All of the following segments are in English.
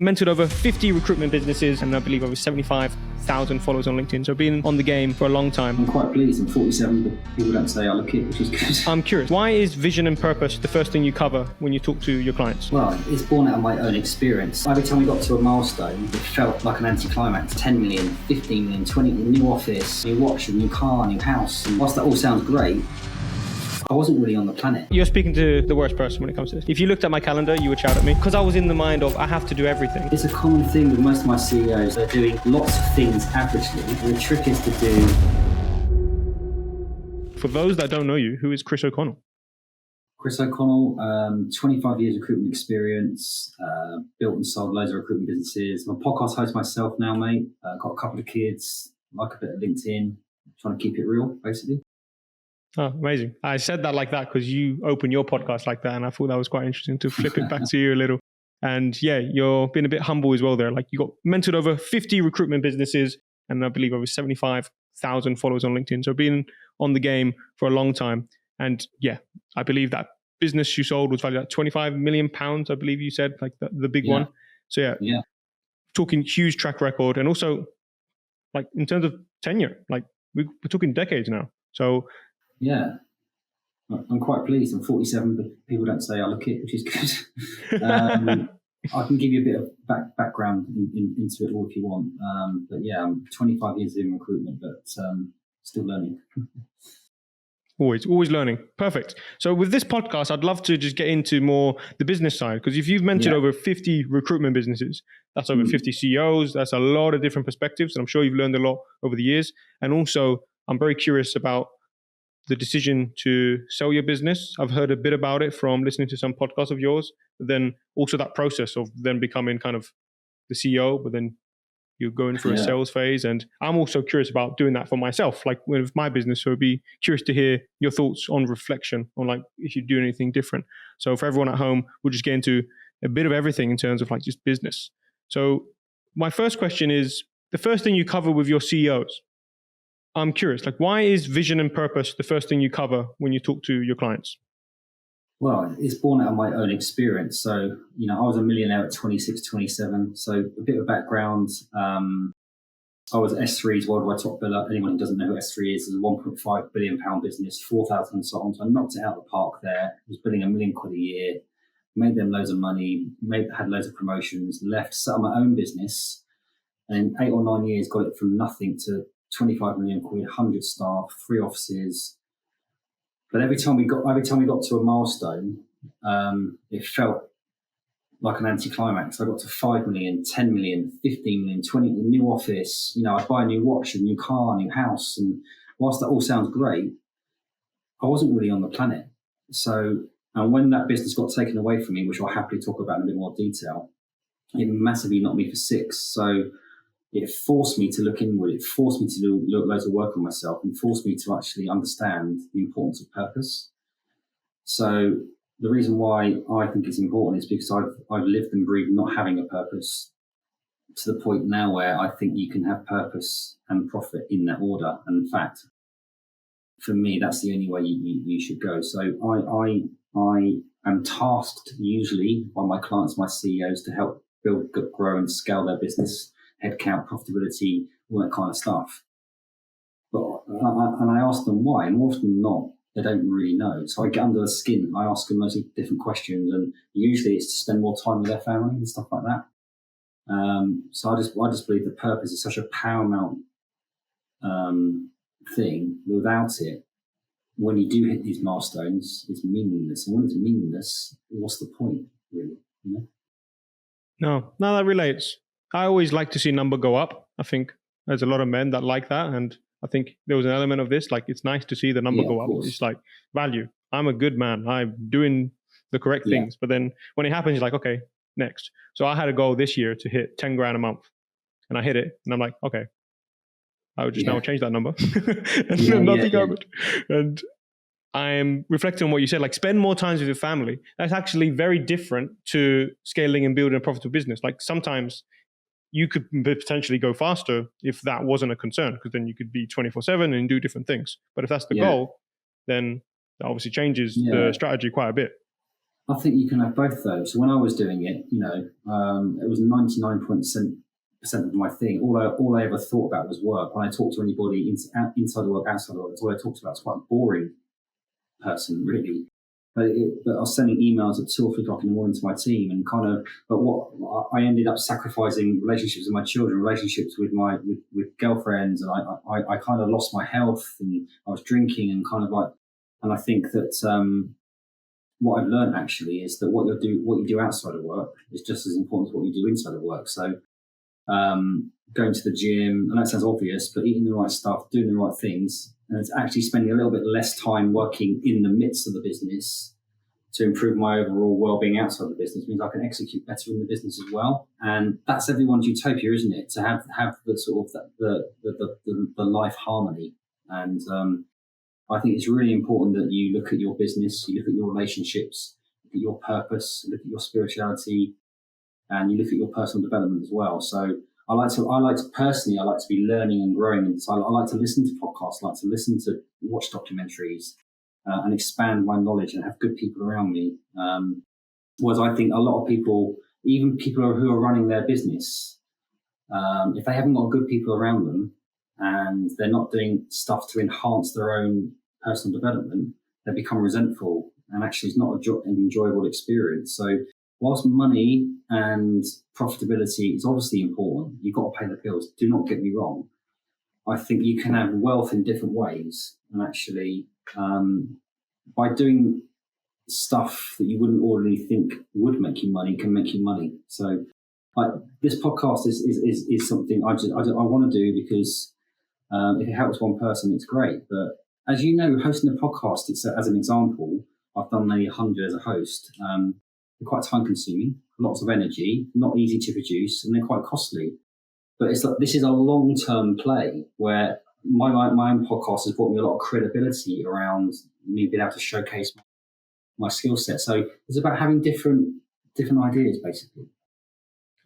mentored over 50 recruitment businesses and I believe over 75,000 followers on LinkedIn. So been on the game for a long time. I'm quite pleased. I'm 47, but people don't say I look it, which is good. I'm curious, why is vision and purpose the first thing you cover when you talk to your clients? Well, it's born out of my own experience. Every time we got to a milestone, it felt like an anticlimax. 10 million, 15 million, 20 million, new office, new watch, a new car, new house. And whilst that all sounds great, I wasn't really on the planet. You're speaking to the worst person when it comes to this. If you looked at my calendar, you would shout at me because I was in the mind of I have to do everything. It's a common thing with most of my CEOs. They're doing lots of things averagely. And the trick is to do... For those that don't know you, who is Chris O'Connell? Chris O'Connell, 25 years recruitment experience, built and sold loads of recruitment businesses. I'm a podcast host myself now, mate. Got a couple of kids, like a bit of LinkedIn, trying to keep it real, basically. Oh, amazing. I said that like that because you open your podcast like that and I thought that was quite interesting to flip it back to you a little. And yeah, you're being a bit humble as well there. Like you got mentored over 50 recruitment businesses and I believe over 75,000 followers on LinkedIn. So been on the game for a long time. And yeah, I believe that business you sold was valued at £25 million, I believe you said, like the big one. So yeah, talking huge track record. And also like in terms of tenure, like we're talking decades now. So yeah, I'm quite pleased. I'm 47, but people don't say I look it, which is good. I can give you a bit of background into it all if you want. But yeah, I'm 25 years in recruitment, but still learning. Always learning. Perfect. So with this podcast, I'd love to just get into more the business side, because if you've mentored over 50 recruitment businesses, that's over 50 CEOs, that's a lot of different perspectives. And I'm sure you've learned a lot over the years. And also, I'm very curious about the decision to sell your business. I've heard a bit about it from listening to some podcasts of yours, but then also that process of then becoming kind of the CEO, but then you're going through a sales phase. And I'm also curious about doing that for myself, like with my business. So I'd be curious to hear your thoughts on reflection on like if you do anything different. So for everyone at home, we'll just get into a bit of everything in terms of like just business. So my first question is the first thing you cover with your CEOs. I'm curious, like why is vision and purpose the first thing you cover when you talk to your clients? Well, it's born out of my own experience. So, I was a millionaire at 26, 27. So a bit of background. I was S3's worldwide top biller. Anyone who doesn't know who S3 is a £1.5 billion business, 4,000 consultants. I knocked it out of the park there. I was billing £1 million a year, made them loads of money, had loads of promotions, left, set up my own business. And in 8 or 9 years, got it from nothing to 25 million quid, 100 staff, 3 offices. But every time we got to a milestone, it felt like an anticlimax. I got to 5 million, 10 million, 15 million, 20 million, new office. I'd buy a new watch, a new car, a new house. And whilst that all sounds great, I wasn't really on the planet. So, and when that business got taken away from me, which I'll happily talk about in a bit more detail, it massively knocked me for 6. So it forced me to look inward. It forced me to do loads of work on myself and forced me to actually understand the importance of purpose. So the reason why I think it's important is because I've lived and breathed not having a purpose to the point now where I think you can have purpose and profit in that order. And in fact, for me, that's the only way you should go. So I am tasked usually by my clients, my CEOs, to help build, grow and scale their business, headcount, profitability, all that kind of stuff. And I ask them why, and more often than not, they don't really know. So I get under the skin. I ask them loads of different questions, and usually it's to spend more time with their family and stuff like that. So I just believe that purpose is such a paramount thing. Without it, when you do hit these milestones, it's meaningless. And when it's meaningless, what's the point, really? No, that relates. I always like to see number go up. I think there's a lot of men that like that. And I think there was an element of this, like it's nice to see the number go up. It's like value. I'm a good man. I'm doing the correct things. But then when it happens, you're like, okay, next. So I had a goal this year to hit 10 grand a month. And I hit it. And I'm like, okay, I would just now change that number. And nothing happened. And I'm reflecting on what you said, like spend more time with your family. That's actually very different to scaling and building a profitable business. Like sometimes you could potentially go faster if that wasn't a concern, because then you could be 24/7 and do different things. But if that's the goal, then that obviously changes the strategy quite a bit. I think you can have both though. So when I was doing it, it was 99% of my thing. All I ever thought about was work. When I talked to anybody inside the work, outside the work, that's all I talked about. It's quite a boring person, really. But I was sending emails at 2 or 3 o'clock in the morning to my team, and but what I ended up sacrificing relationships with my children, relationships with with girlfriends, and I kind of lost my health, and I was drinking, and I think that what I've learned actually is that what you do outside of work is just as important as what you do inside of work. So going to the gym, I know it sounds obvious, but eating the right stuff, doing the right things, and it's actually spending a little bit less time working in the midst of the business to improve my overall well-being outside the business means I can execute better in the business as well. And that's everyone's utopia, isn't it? To have the sort of the life harmony. And I think it's really important that you look at your business, you look at your relationships, look at your purpose, look at your spirituality, and you look at your personal development as well. So I like to be learning and growing. And so I like to listen to podcasts, I like to watch documentaries, and expand my knowledge and have good people around me. Whereas I think a lot of people, even people who are running their business, if they haven't got good people around them and they're not doing stuff to enhance their own personal development, they become resentful, and actually it's not an enjoyable experience. So whilst money and profitability is obviously important, you've got to pay the bills. Do not get me wrong. I think you can have wealth in different ways, and actually by doing stuff that you wouldn't ordinarily think would make you money can make you money. So this podcast is something I want to do because if it helps one person, it's great. But as you know, hosting a podcast, as an example, I've done nearly 100 as a host. They're quite time consuming, lots of energy, not easy to produce, and they're quite costly. But it's like, this is a long-term play where my own podcast has brought me a lot of credibility around me being able to showcase my skill set. So it's about having different ideas, basically.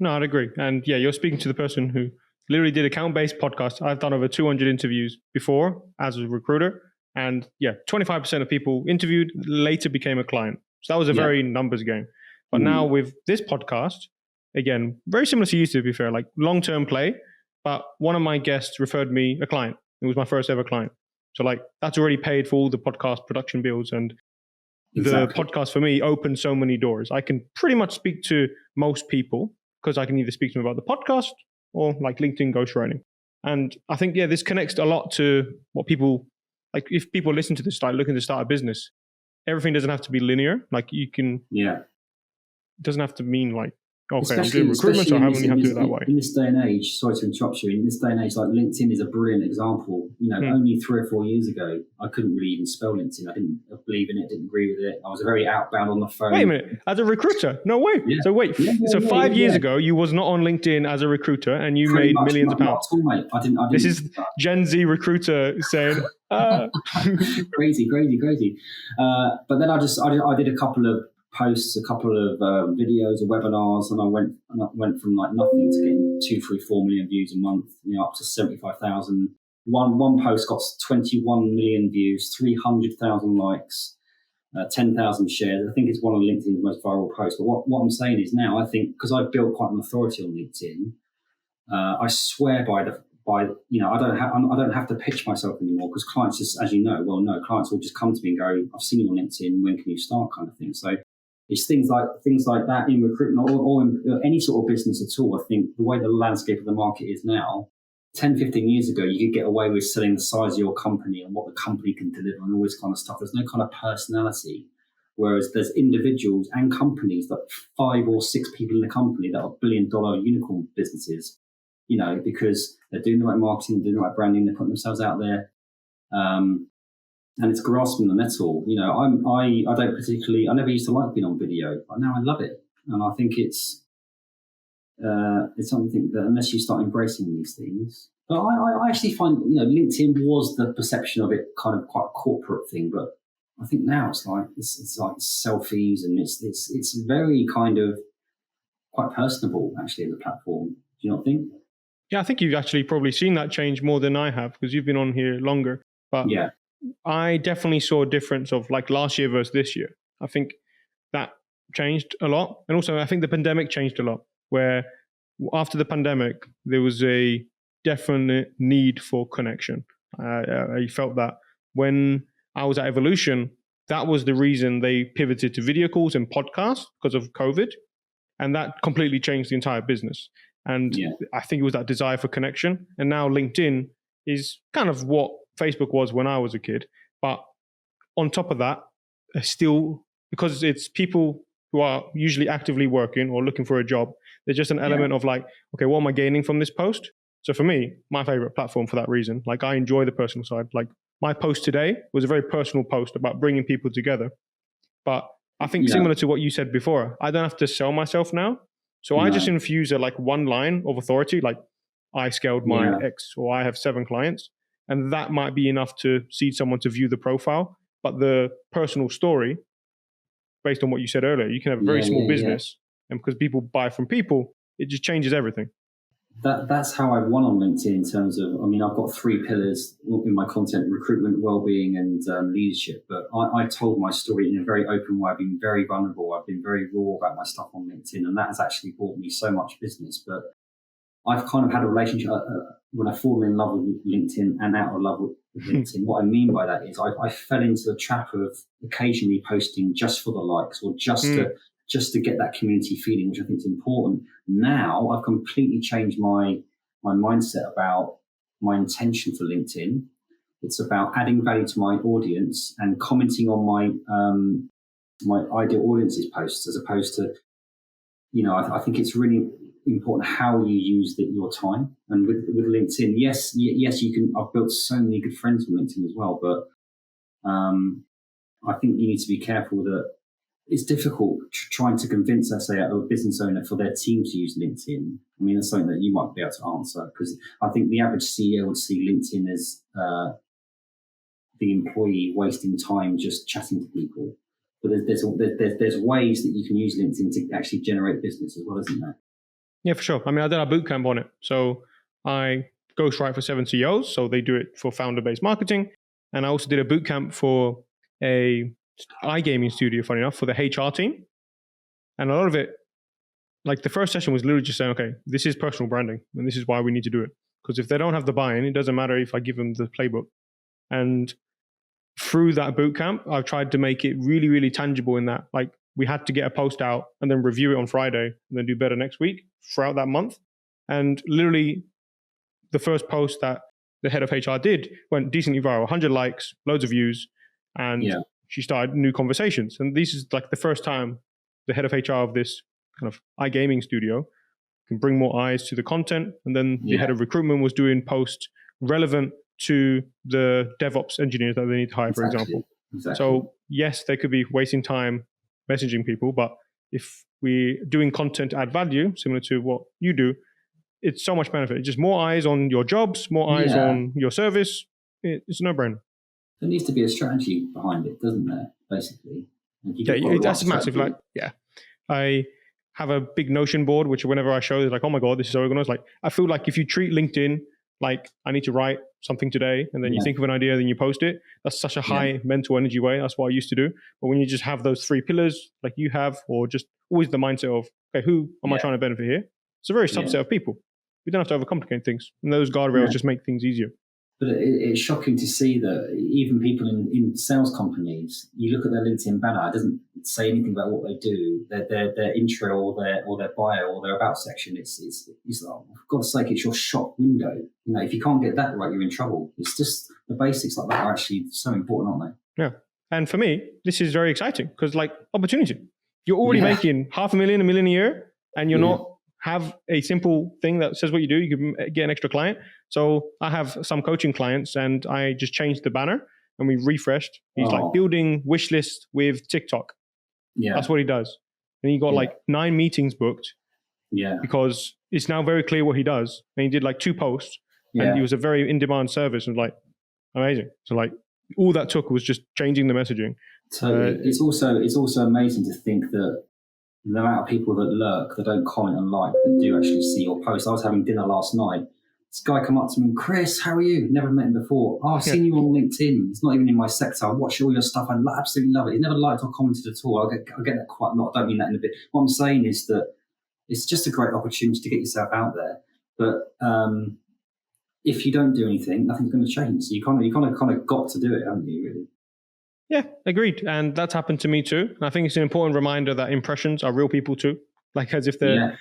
No, I'd agree. And yeah, you're speaking to the person who literally did account-based podcast. I've done over 200 interviews before as a recruiter. And yeah, 25% of people interviewed later became a client. So that was a very numbers game. But now with this podcast, again, very similar to you, to be fair, like long-term play. But one of my guests referred me a client. It was my first ever client. So like that's already paid for all the podcast production bills. And the podcast for me opened so many doors. I can pretty much speak to most people because I can either speak to them about the podcast or like LinkedIn ghostwriting. And I think, yeah, this connects a lot to what people, like if people listen to this, start looking to start a business, everything doesn't have to be linear. Like you can, it doesn't have to mean like, okay, I'm doing recruitment, so I only have to do it that way. In this day and age, sorry to interrupt you, in this day and age, like LinkedIn is a brilliant example. Only 3 or 4 years ago, I couldn't really even spell LinkedIn. I didn't believe in it, didn't agree with it. I was very outbound on the phone. Wait a minute, as a recruiter? No way. Yeah. So wait, 5 years ago, you was not on LinkedIn as a recruiter and you made millions of pounds. Not at all, mate. I didn't. This is Gen Z recruiter saying, crazy. But then I did a couple of posts, a couple of videos or webinars, and I went from like nothing to getting 2, 3, 4 million views a month, up to 75,000. One post got 21 million views, 300,000 likes, 10,000 shares. I think it's one of LinkedIn's most viral posts. But what I'm saying is now, I think because I've built quite an authority on LinkedIn, I swear by I don't have to pitch myself anymore because clients just, as you know, clients will just come to me and go, I've seen you on LinkedIn, when can you start, kind of thing. So it's things like that in recruitment or in any sort of business at all. I think the way the landscape of the market is now, 10, 15 years ago, you could get away with selling the size of your company and what the company can deliver and all this kind of stuff. There's no kind of personality. Whereas there's individuals and companies, like 5 or 6 people in the company that are billion-dollar unicorn businesses, because they're doing the right marketing, doing the right branding, they're putting themselves out there. And it's grasping the nettle. I never used to like being on video, but now I love it. And I think it's something that unless you start embracing these things, but I actually find, LinkedIn was the perception of it kind of quite a corporate thing, but I think now it's like selfies and it's very kind of quite personable actually as a platform. Do you not think? Yeah, I think you've actually probably seen that change more than I have because you've been on here longer. But yeah, I definitely saw a difference of like last year versus this year. I think that changed a lot. And also, I think the pandemic changed a lot, where after the pandemic, there was a definite need for connection. I felt that when I was at Evolution, that was the reason they pivoted to video calls and podcasts because of COVID. And that completely changed the entire business. And I think it was that desire for connection. And now LinkedIn is kind of what Facebook was when I was a kid. But on top of that, still, because it's people who are usually actively working or looking for a job, there's just an element of like, okay, what am I gaining from this post? So for me, my favorite platform for that reason, like I enjoy the personal side. Like my post today was a very personal post about bringing people together. But I think similar to what you said before, I don't have to sell myself now. So I just infuse like one line of authority, like I scaled my X or I have 7 clients. And that might be enough to seed someone to view the profile. But the personal story, based on what you said earlier, you can have a very small business. And because people buy from people, it just changes everything. That's how I've won on LinkedIn in terms of, I mean, I've got 3 pillars in my content: recruitment, well-being, and leadership. But I told my story in a very open way. I've been very vulnerable. I've been very raw about my stuff on LinkedIn, and that has actually brought me so much business. But I've kind of had a relationship when I fall in love with LinkedIn and out of love with LinkedIn. What I mean by that is I fell into the trap of occasionally posting just for the likes or just to get that community feeling, which I think is important. Now I've completely changed my mindset about my intention for LinkedIn. It's about adding value to my audience and commenting on my ideal audience's posts, as opposed to, I think it's really important how you use your time. And with LinkedIn, yes, you can. I've built so many good friends on LinkedIn as well, but I think you need to be careful that it's difficult trying to convince, let's say, a business owner for their team to use LinkedIn. I mean, that's something that you might be able to answer, because I think the average CEO would see LinkedIn as the employee wasting time just chatting to people. But there's ways that you can use LinkedIn to actually generate business as well, isn't there? Yeah, for sure. I mean, I did a boot camp on it. So I ghostwrite for 7 CEOs. So they do it for founder-based marketing. And I also did a boot camp for a iGaming studio, funny enough, for the HR team. And a lot of it, like the first session was literally just saying, okay, this is personal branding and this is why we need to do it. Because if they don't have the buy-in, it doesn't matter if I give them the playbook. And through that boot camp, I've tried to make it really, really tangible in that, like, we had to get a post out and then review it on Friday and then do better next week throughout that month. And literally the first post that the head of HR did went decently viral, 100 likes, loads of views, and she started new conversations. And this is like the first time the head of HR of this kind of iGaming studio can bring more eyes to the content. And then the head of recruitment was doing posts relevant to the DevOps engineers that they need to hire, for example. Exactly. So yes, they could be wasting time messaging people, but if we're doing content to add value, similar to what you do, it's so much benefit. It's just more eyes on your jobs, more eyes on your service. It's a no-brainer. There needs to be a strategy behind it, doesn't there, basically? That's massive. Like, I have a big Notion board, which whenever I show, it's like, oh my God, this is so organized. Like, I feel like if you treat LinkedIn like, I need to write something today, and then you think of an idea, then you post it. That's such a high mental energy way. That's what I used to do. But when you just have those 3 pillars like you have, or just always the mindset of, okay, who am I trying to benefit here? It's a very subset of people. We don't have to overcomplicate things. And those guardrails just make things easier. But it's shocking to see that even people in sales companies, you look at their LinkedIn banner, it doesn't say anything about what they do. Their intro or their bio or their about section, it's like, for God's sake, it's your shop window. If you can't get that right, you're in trouble. It's just the basics like that are actually so important, aren't they? Yeah. And for me, this is very exciting because, like, opportunity. You're already making $500,000, $1 million a year, and you're not have a simple thing that says what you do. You can get an extra client. So I have some coaching clients, and I just changed the banner and we refreshed. He's like building wish list with TikTok. Yeah, that's what he does. And he got like 9 meetings booked. Yeah, because it's now very clear what he does. And he did like 2 posts, and he was a very in-demand service, and like amazing. So like all that took was just changing the messaging. So it's also amazing to think that the amount of people that lurk, that don't comment and like, that do actually see your post. I was having dinner last night. This guy come up to me, Chris, how are you? Never met him before. Oh, I've seen you on LinkedIn. It's not even in my sector. I watch all your stuff. I absolutely love it. He never liked or commented at all. I get that quite a lot. I don't mean that in a bit. What I'm saying is that it's just a great opportunity to get yourself out there. But if you don't do anything, nothing's going to change. So you kind of got to do it, haven't you, really? Yeah, agreed. And that's happened to me too. And I think it's an important reminder that impressions are real people too. Like as if they're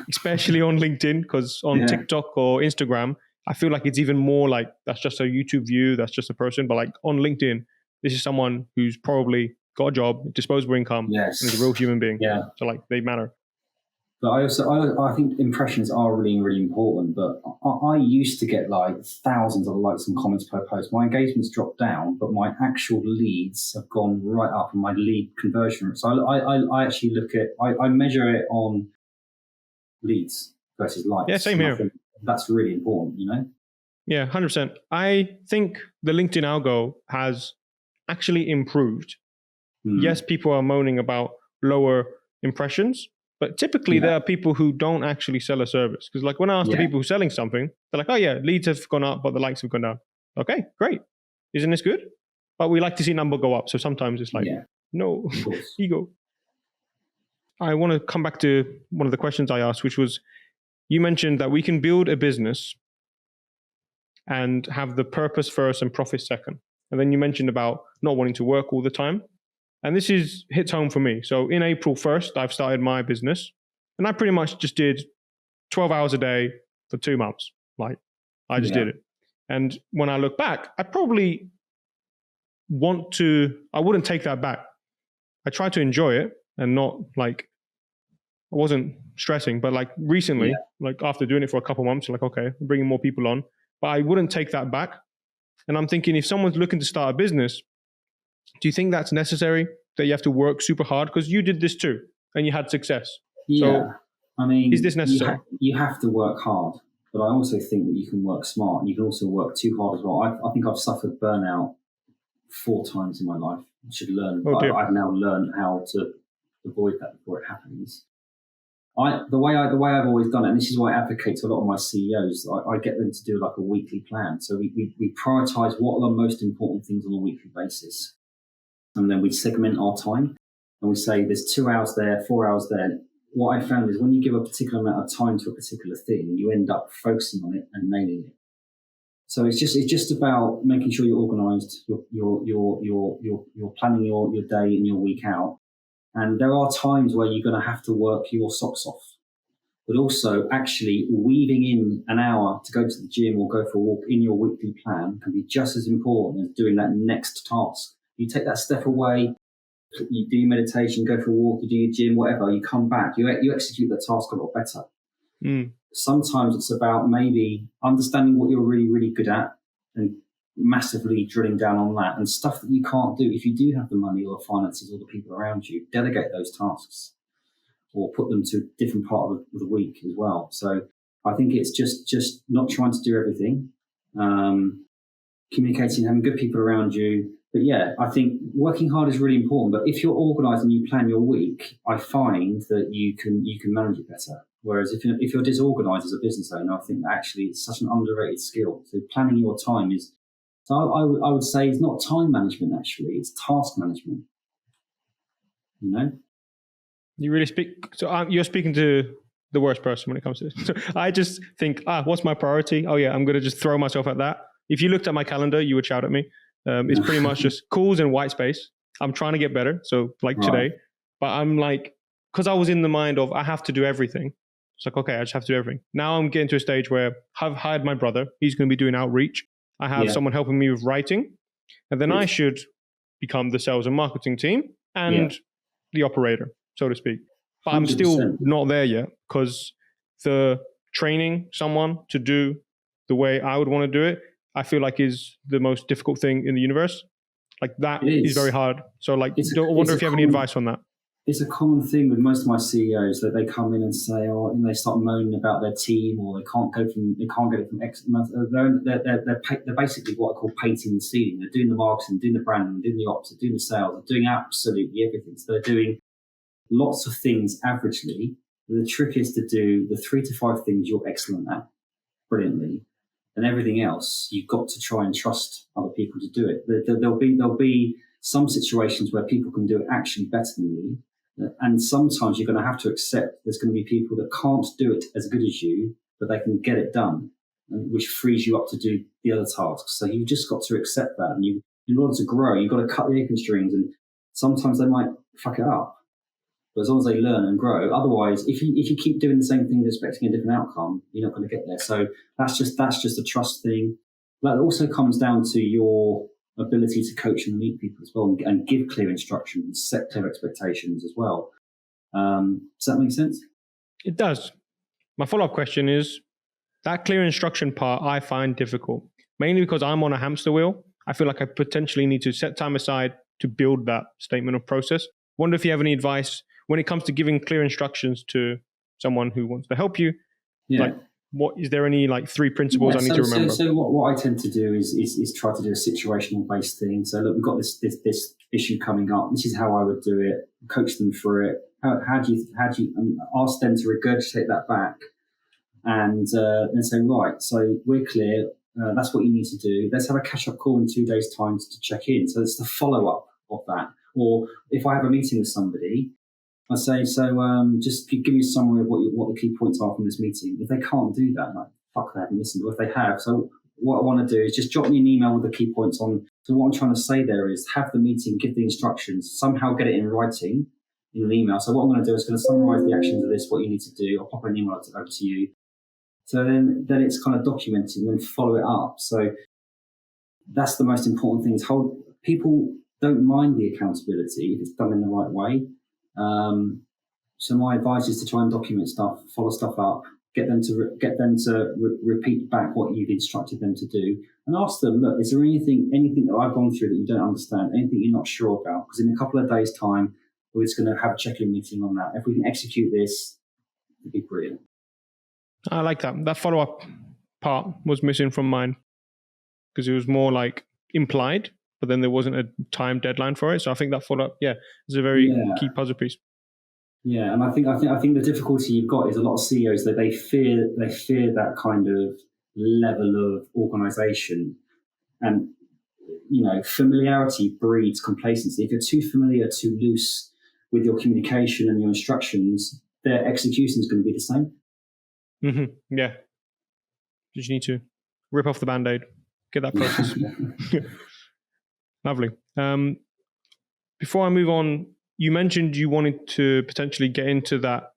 especially on LinkedIn, because on TikTok or Instagram, I feel like it's even more like that's just a YouTube view, that's just a person. But like on LinkedIn, this is someone who's probably got a job, disposable income, and is a real human being. Yeah. So like they matter. But I think impressions are really, really important. But I used to get like thousands of likes and comments per post. My engagement's dropped down, but my actual leads have gone right up, and my lead conversion rate. So I actually I measure it on leads versus likes. Yeah, same here. That's really important, you know? Yeah, 100%. I think the LinkedIn algo has actually improved. Yes, people are moaning about lower impressions, but typically there are people who don't actually sell a service. Because like when I ask the people who are selling something, they're like, oh yeah, leads have gone up, but the likes have gone down. Okay, great. Isn't this good? But we like to see number go up. So sometimes it's like, no, ego. I want to come back to one of the questions I asked, which was, you mentioned that we can build a business and have the purpose first and profit second. And then you mentioned about not wanting to work all the time. And this hits home for me. So in April 1st, I've started my business, and I pretty much just did 12 hours a day for 2 months. Like I just did it. And when I look back, I probably I wouldn't take that back. I tried to enjoy it and not like, I wasn't stressing, but like recently, like after doing it for a couple months, like, okay, I'm bringing more people on, but I wouldn't take that back. And I'm thinking, if someone's looking to start a business, do you think that's necessary, that you have to work super hard? Because you did this too, and you had success. Yeah. So, I mean, is this necessary? You have to work hard, but I also think that you can work smart, and you can also work too hard as well. I think I've suffered burnout 4 times in my life. I should learn. I've now learned how to avoid that before it happens. The way I've always done it, and this is why I advocate to a lot of my CEOs, I get them to do like a weekly plan. So we prioritize what are the most important things on a weekly basis. And then we segment our time, and we say there's 2 hours there, 4 hours there. What I found is when you give a particular amount of time to a particular thing, you end up focusing on it and nailing it. So it's just about making sure you're organised, you're planning your day and your week out. And there are times where you're going to have to work your socks off, but also actually weaving in an hour to go to the gym or go for a walk in your weekly plan can be just as important as doing that next task. You take that step away, you do your meditation, go for a walk, you do your gym, whatever, you come back, you execute the task a lot better. Sometimes it's about maybe understanding what you're really, really good at and massively drilling down on that, and stuff that you can't do. If you do have the money or the finances or the people around you, delegate those tasks or put them to a different part of the week as well. So I think it's just not trying to do everything, communicating, having good people around you. But yeah, I think working hard is really important. But if you're organised and you plan your week, I find that you can manage it better. Whereas if you're disorganised as a business owner, I think that actually it's such an underrated skill. So planning your time is. So I would say it's not time management, actually. It's task management. You know? You really speak. So you're speaking to the worst person when it comes to this. So I just think, what's my priority? Oh, yeah, I'm going to just throw myself at that. If you looked at my calendar, you would shout at me. It's pretty much just calls and white space. I'm trying to get better. So like today. But I'm like, because I was in the mind of I have to do everything. It's like, okay, I just have to do everything. Now I'm getting to a stage where I've hired my brother. He's going to be doing outreach. I have someone helping me with writing, and then I should become the sales and marketing team and the operator, so to speak. But 100%. I'm still not there yet, because the training someone to do the way I would want to do it, I feel like is the most difficult thing in the universe. Like that is very hard. So like, I wonder if you have any advice on that. It's a common thing with most of my CEOs that they come in and say, and they start moaning about their team, or they can't get it from X. They're basically what I call painting the ceiling. They're doing the marketing, doing the branding, doing the ops, doing the sales, they're doing absolutely everything. So they're doing lots of things averagely. The trick is to do the 3 to 5 things you're excellent at. brilliantly, and everything else, you've got to try and trust other people to do it. There'll be some situations where people can do it actually better than you, and sometimes you're going to have to accept there's going to be people that can't do it as good as you, but they can get it done, which frees you up to do the other tasks. So you've just got to accept that, and in order to grow, you've got to cut the apron strings, and sometimes they might fuck it up. But as long as they learn and grow, otherwise, if you keep doing the same thing expecting a different outcome, you're not going to get there. So that's just a trust thing. That also comes down to your ability to coach and lead people as well, and give clear instructions, set clear expectations as well. Does that make sense? It does. My follow-up question is, that clear instruction part I find difficult, mainly because I'm on a hamster wheel. I feel like I potentially need to set time aside to build that statement of process. Wonder if you have any advice when it comes to giving clear instructions to someone who wants to help you. Yeah. Like, what is there any 3 principles I need to remember? So what I tend to do is try to do a situational based thing. So look, we've got this issue coming up. This is how I would do it. Coach them through it. How do you ask them to regurgitate that back, and then say, right, so we're clear. That's what you need to do. Let's have a catch up call in 2 days' time to check in. So it's the follow up of that. Or if I have a meeting with somebody, I say, just give me a summary of what the key points are from this meeting. If they can't do that, fuck, they haven't listened. Or if they have, so what I want to do is just drop me an email with the key points on. So what I'm trying to say there is have the meeting, give the instructions, somehow get it in writing in an email. So what I'm going to do is going to summarize the actions of this, what you need to do. I'll pop an email over to you. So then it's kind of documented and then follow it up. So that's the most important thing, is people don't mind the accountability if it's done in the right way. So my advice is to try and document stuff, follow stuff up, get them to repeat back what you've instructed them to do, and ask them, look, is there anything that I've gone through that you don't understand, anything you're not sure about? Because in a couple of days' time, we're just going to have a check-in meeting on that. If we can execute this, it'd be brilliant. I like that. That follow-up part was missing from mine because it was more implied, but then there wasn't a time deadline for it. So I think that follow-up, is a very key puzzle piece. Yeah, and I think the difficulty you've got is a lot of CEOs that they fear that kind of level of organisation, and familiarity breeds complacency. If you're too familiar, too loose with your communication and your instructions, their execution is going to be the same. Mm-hmm. Yeah, you just need to rip off the Band-Aid, get that process. Lovely. Before I move on, you mentioned you wanted to potentially get into that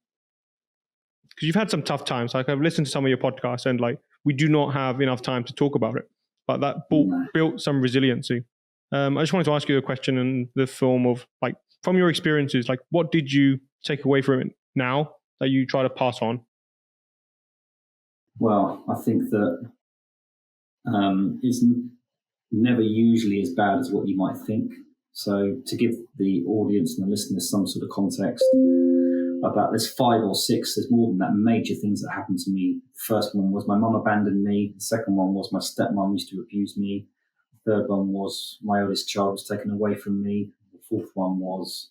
because you've had some tough times. I've listened to some of your podcasts, and we do not have enough time to talk about it. But that built some resiliency. I just wanted to ask you a question in the form of from your experiences, what did you take away from it now that you try to pass on? Well, I think that it's never usually as bad as what you might think. So to give the audience and the listeners some sort of context about, there's 5 or 6, there's more than that, major things that happened to me. The first one was my mum abandoned me. The second one was my stepmom used to abuse me. The third one was my oldest child was taken away from me. The fourth one was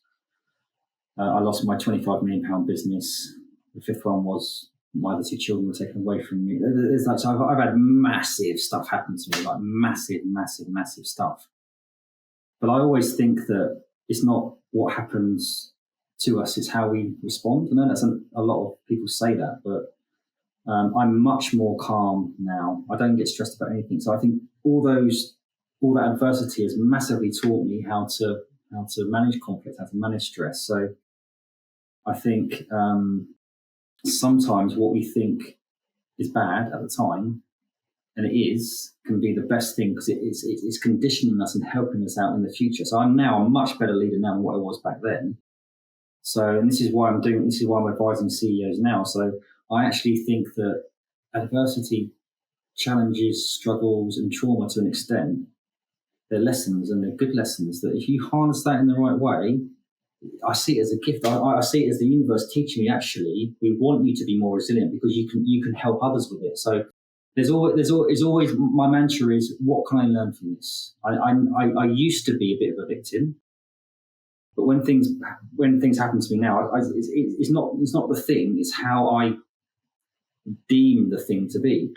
I lost my £25 million business. The fifth one was my other 2 children were taken away from me. So I've had massive stuff happen to me, massive stuff. But I always think that it's not what happens to us, it's how we respond. I know that's a lot of people say that, but I'm much more calm now. I don't get stressed about anything. So I think all that adversity has massively taught me how to manage conflict, how to manage stress. So I think sometimes what we think is bad at the time, and it is, can be the best thing because it's conditioning us and helping us out in the future. So I'm now a much better leader now than what I was back then. So, and this is why I'm advising CEOs now. So I actually think that adversity, challenges, struggles, and trauma to an extent, they're lessons, and they're good lessons that if you harness that in the right way, I see it as a gift. I see it as the universe teaching me, actually, we want you to be more resilient because you can help others with it. So there's always my mantra is, what can I learn from this? I used to be a bit of a victim, but when things happen to me now, it's not the thing. It's how I deem the thing to be.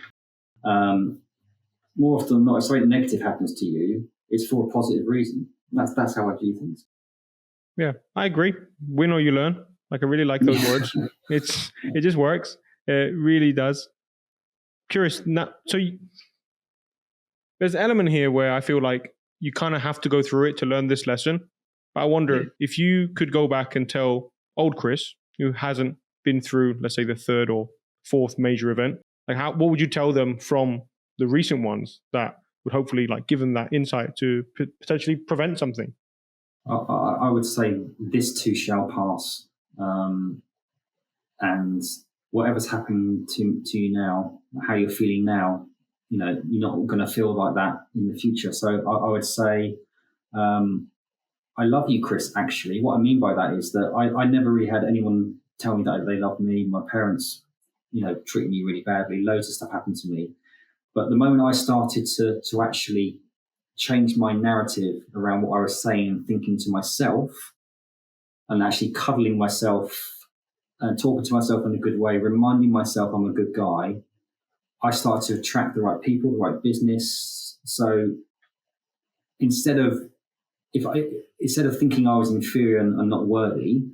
More often than not, if something negative happens to you, it's for a positive reason. That's how I view things. Yeah, I agree. Win or you learn. Like, I really like those words. It just works. It really does. Curious. Now, there's an element here where I feel like you kind of have to go through it to learn this lesson. But I wonder if you could go back and tell old Chris, who hasn't been through, let's say, the third or fourth major event, like, what would you tell them from the recent ones that would hopefully like give them that insight to potentially prevent something? I would say this too shall pass, and whatever's happening to you now, how you're feeling now, you're not going to feel like that in the future. So I would say, I love you, Chris. Actually, what I mean by that is that I never really had anyone tell me that they love me. My parents, treated me really badly. Loads of stuff happened to me. But the moment I started to actually change my narrative around what I was saying and thinking to myself, and actually cuddling myself and talking to myself in a good way, reminding myself I'm a good guy, I started to attract the right people, the right business. So instead of thinking I was inferior and not worthy,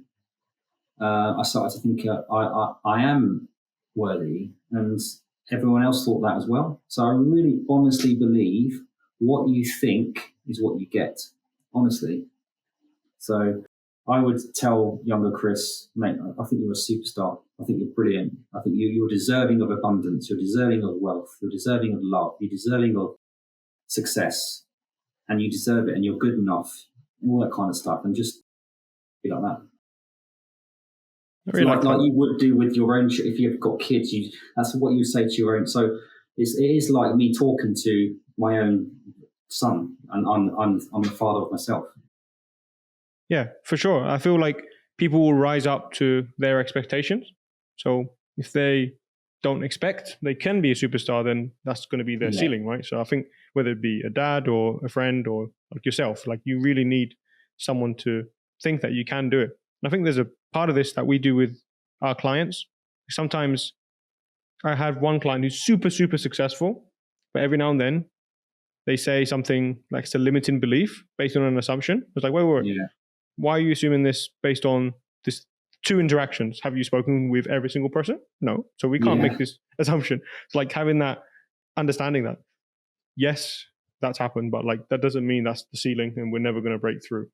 I started to think I am worthy, and everyone else thought that as well. So I really honestly believe what you think is what you get, honestly. So I would tell younger Chris, mate, I think you're a superstar. I think you're brilliant. I think you're deserving of abundance. You're deserving of wealth. You're deserving of love. You're deserving of success. And you deserve it, and you're good enough, and all that kind of stuff. And just be like that. Like you would do with your own, if you've got kids, that's what you say to your own. So it is like me talking to my own son, and I'm the father of myself. Yeah, for sure. I feel like people will rise up to their expectations. So if they don't expect they can be a superstar, then that's going to be their ceiling, right? So I think whether it be a dad or a friend or like yourself, like you really need someone to think that you can do it. And I think there's a part of this that we do with our clients. Sometimes I have one client who's super, super successful, but every now and then they say something like it's a limiting belief based on an assumption. It's like, wait. Why are you assuming this based on this 2 interactions? Have you spoken with every single person? No. So we can't make this assumption. It's like having that understanding that, yes, that's happened, but like that doesn't mean that's the ceiling and we're never going to break through.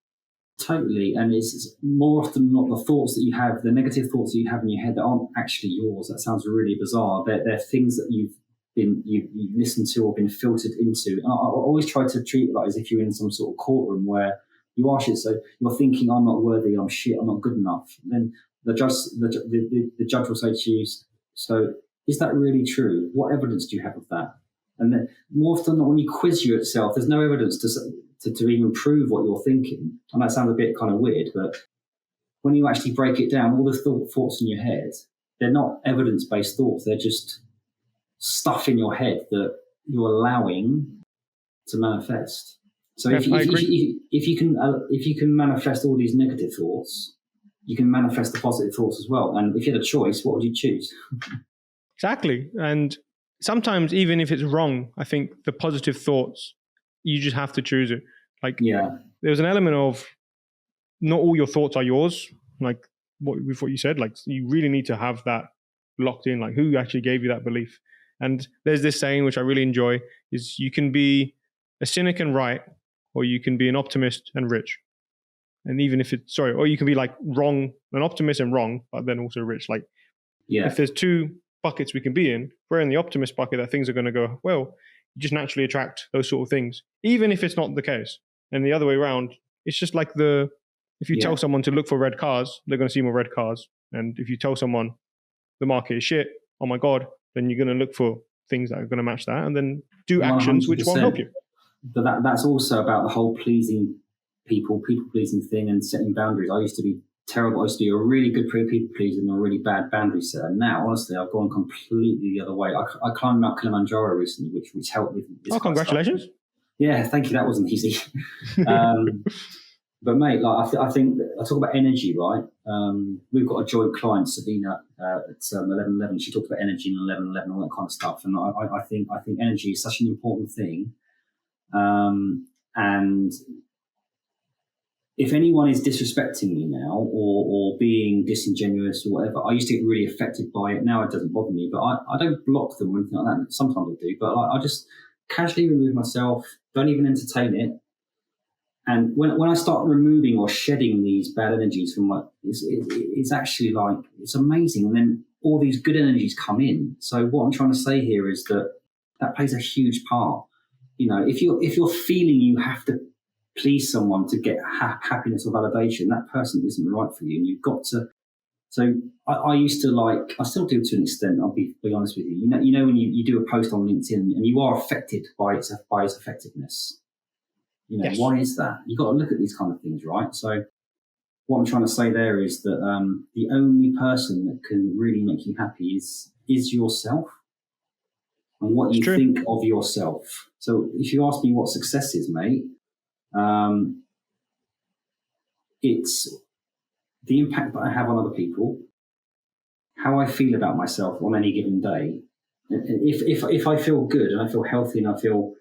Totally. And it's more often than not the thoughts that you have, the negative thoughts that you have in your head that aren't actually yours. That sounds really bizarre. They're things that you've listened to or been filtered into. And I always try to treat it like as if you're in some sort of courtroom where you are shit. So you're thinking, I'm not worthy, I'm shit, I'm not good enough. And then the judge will say to you, so is that really true? What evidence do you have of that? And then more often than not, when you quiz yourself, there's no evidence to even prove what you're thinking. And that sounds a bit kind of weird, but when you actually break it down, all the thoughts in your head, they're not evidence-based thoughts. They're just stuff in your head that you're allowing to manifest. So if you can manifest all these negative thoughts, you can manifest the positive thoughts as well. And if you had a choice, what would you choose? Exactly. And sometimes even if it's wrong, I think the positive thoughts, you just have to choose it. Like, there's an element of not all your thoughts are yours. Like what you said, like you really need to have that locked in, like who actually gave you that belief. And there's this saying, which I really enjoy, is you can be a cynic and right, or you can be an optimist and rich. And even if or you can be like wrong, an optimist and wrong, but then also rich. Like, if there's 2 buckets we can be in, we're in the optimist bucket that things are going to go well. You just naturally attract those sort of things, even if it's not the case. And the other way around, it's just like if you tell someone to look for red cars, they're going to see more red cars. And if you tell someone the market is shit, oh my God, then you're going to look for things that are going to match that and then do actions 100%. Which won't help you. But that's also about the whole pleasing people pleasing thing and setting boundaries. I used to be terrible. I used to be a really good people pleaser and a really bad boundary setter. Now, honestly, I've gone completely the other way. I climbed Mount Kilimanjaro recently, which helped with this. Oh, congratulations. Yeah, thank you. That wasn't easy. But mate, like I think I talk about energy, right? We've got a joint client, Sabina, at 11:11. She talks about energy and 11:11, all that kind of stuff. And I think energy is such an important thing. And if anyone is disrespecting me now or being disingenuous or whatever, I used to get really affected by it. Now it doesn't bother me, but I don't block them or anything like that. Sometimes I do, but I just casually remove myself, don't even entertain it. And when I start removing or shedding these bad energies from it's actually like, it's amazing. And then all these good energies come in. So what I'm trying to say here is that plays a huge part. You know, if you're feeling you have to please someone to get happiness or validation, that person isn't right for you. And you've got to. So I used to I still do to an extent. I'll be honest with you. You know when you do a post on LinkedIn and you are affected by its effectiveness. You know, yes. Why is that? You've got to look at these kind of things, right? So what I'm trying to say there is that the only person that can really make you happy is yourself and what you think of yourself. So if you ask me what success is, mate, it's the impact that I have on other people, how I feel about myself on any given day. If I feel good and I feel healthy and I feel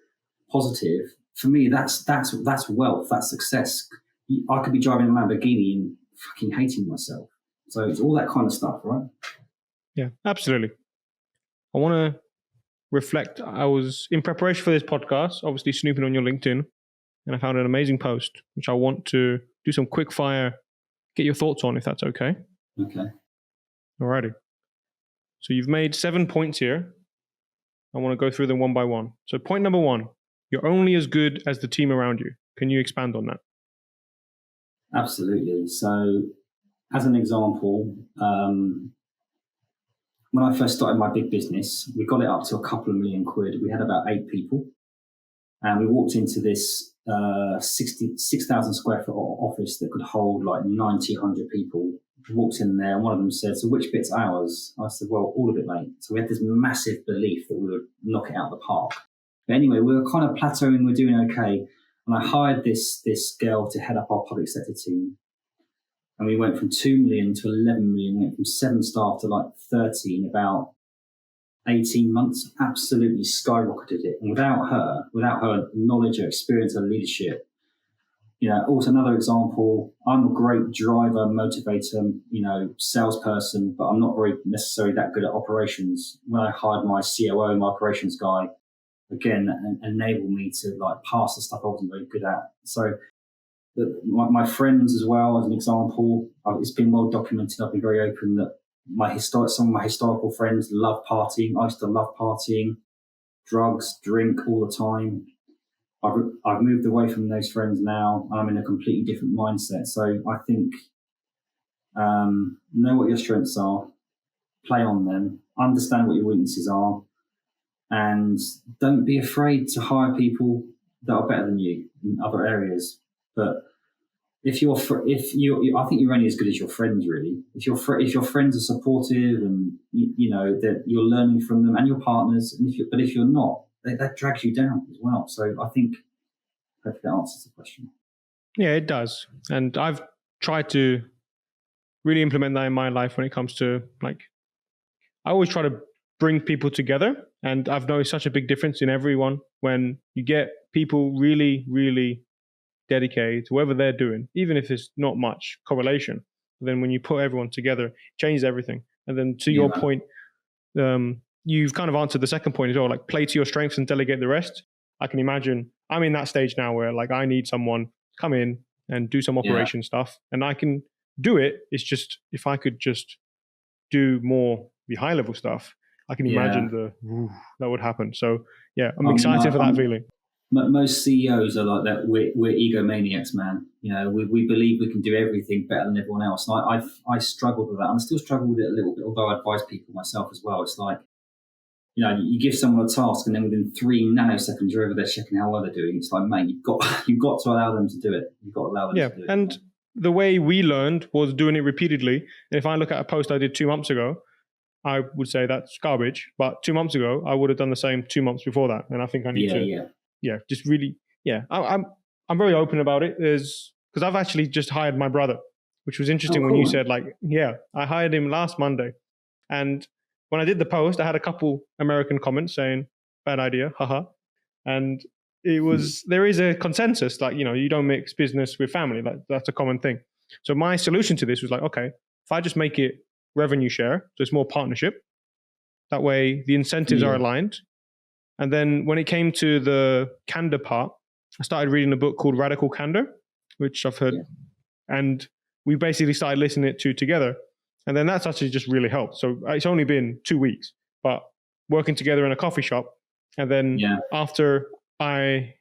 positive, for me, that's wealth, that's success. I could be driving a Lamborghini and fucking hating myself. So it's all that kind of stuff, right? Yeah, absolutely. I want to reflect. I was in preparation for this podcast, obviously snooping on your LinkedIn, and I found an amazing post, which I want to do some quick fire, get your thoughts on, if that's okay. Okay. Alrighty. So you've made 7 points here. I want to go through them one by one. So point number 1, you're only as good as the team around you. Can you expand on that? Absolutely. So as an example, when I first started my big business, we got it up to a couple of million quid. We had about 8 people. And we walked into this 6,000 square foot office that could hold like 90, 100 people. We walked in there and one of them said, "So which bit's ours?" I said, "Well, all of it, mate." So we had this massive belief that we would knock it out of the park. But anyway, we were kind of plateauing, we're doing okay. And I hired this girl to head up our public sector team. And we went from 2 million to 11 million, went from 7 staff to like 30 in about 18 months, absolutely skyrocketed it. And without her knowledge, her experience, her leadership, you know, also another example, I'm a great driver, motivator, you know, salesperson, but I'm not very necessarily that good at operations. When I hired my COO, my operations guy, again, enabled me to like pass the stuff I wasn't very good at. So my friends as well, as an example, it's been well documented. I've been very open that some of my historical friends love partying. I used to love partying, drugs, drink all the time. I've moved away from those friends now. I'm in a completely different mindset. So I think know what your strengths are, play on them, understand what your weaknesses are, and don't be afraid to hire people that are better than you in other areas. But I think you're only as good as your friends, really. If your friends are supportive and you know that you're learning from them and your partners, and if you're not, that drags you down as well. So I think hopefully that answers the question. Yeah, it does, and I've tried to really implement that in my life when it comes to I always try to bring people together, and I've noticed such a big difference in everyone when you get people really, really dedicated to whatever they're doing, even if there's not much correlation. Then when you put everyone together, it changes everything. And then to your point, you've kind of answered the second point as well, like play to your strengths and delegate the rest. I can imagine I'm in that stage now where I need someone to come in and do some operation stuff, and I can do it. It's just, if I could just do more the high level stuff, I can imagine that would happen. So yeah, I'm excited for that feeling. Most CEOs are like that. We're egomaniacs, man. You know, we believe we can do everything better than everyone else. And I struggled with that. I still struggle with it a little bit, although I advise people myself as well. It's like, you know, you give someone a task and then within 3 nanoseconds, you're over there checking how well they're doing. It's like, mate, you've got to allow them to do it. You've got to allow them to do it. And the way we learned was doing it repeatedly. And if I look at a post I did 2 months ago, I would say that's garbage. But 2 months ago, I would have done the same 2 months before that. And I think I need to... Yeah, just really, I'm very open about it. because I've actually just hired my brother, which was interesting when you said I hired him last Monday. And when I did the post, I had a couple American comments saying, bad idea, haha. And it was, there is a consensus, you don't mix business with family. That's a common thing. So my solution to this was okay, if I just make it revenue share, so it's more partnership, that way the incentives are aligned. And then when it came to the candor part, I started reading a book called Radical Candor, which I've heard. And we basically started listening to together. And then that's actually just really helped. So it's only been 2 weeks, but working together in a coffee shop. And then after I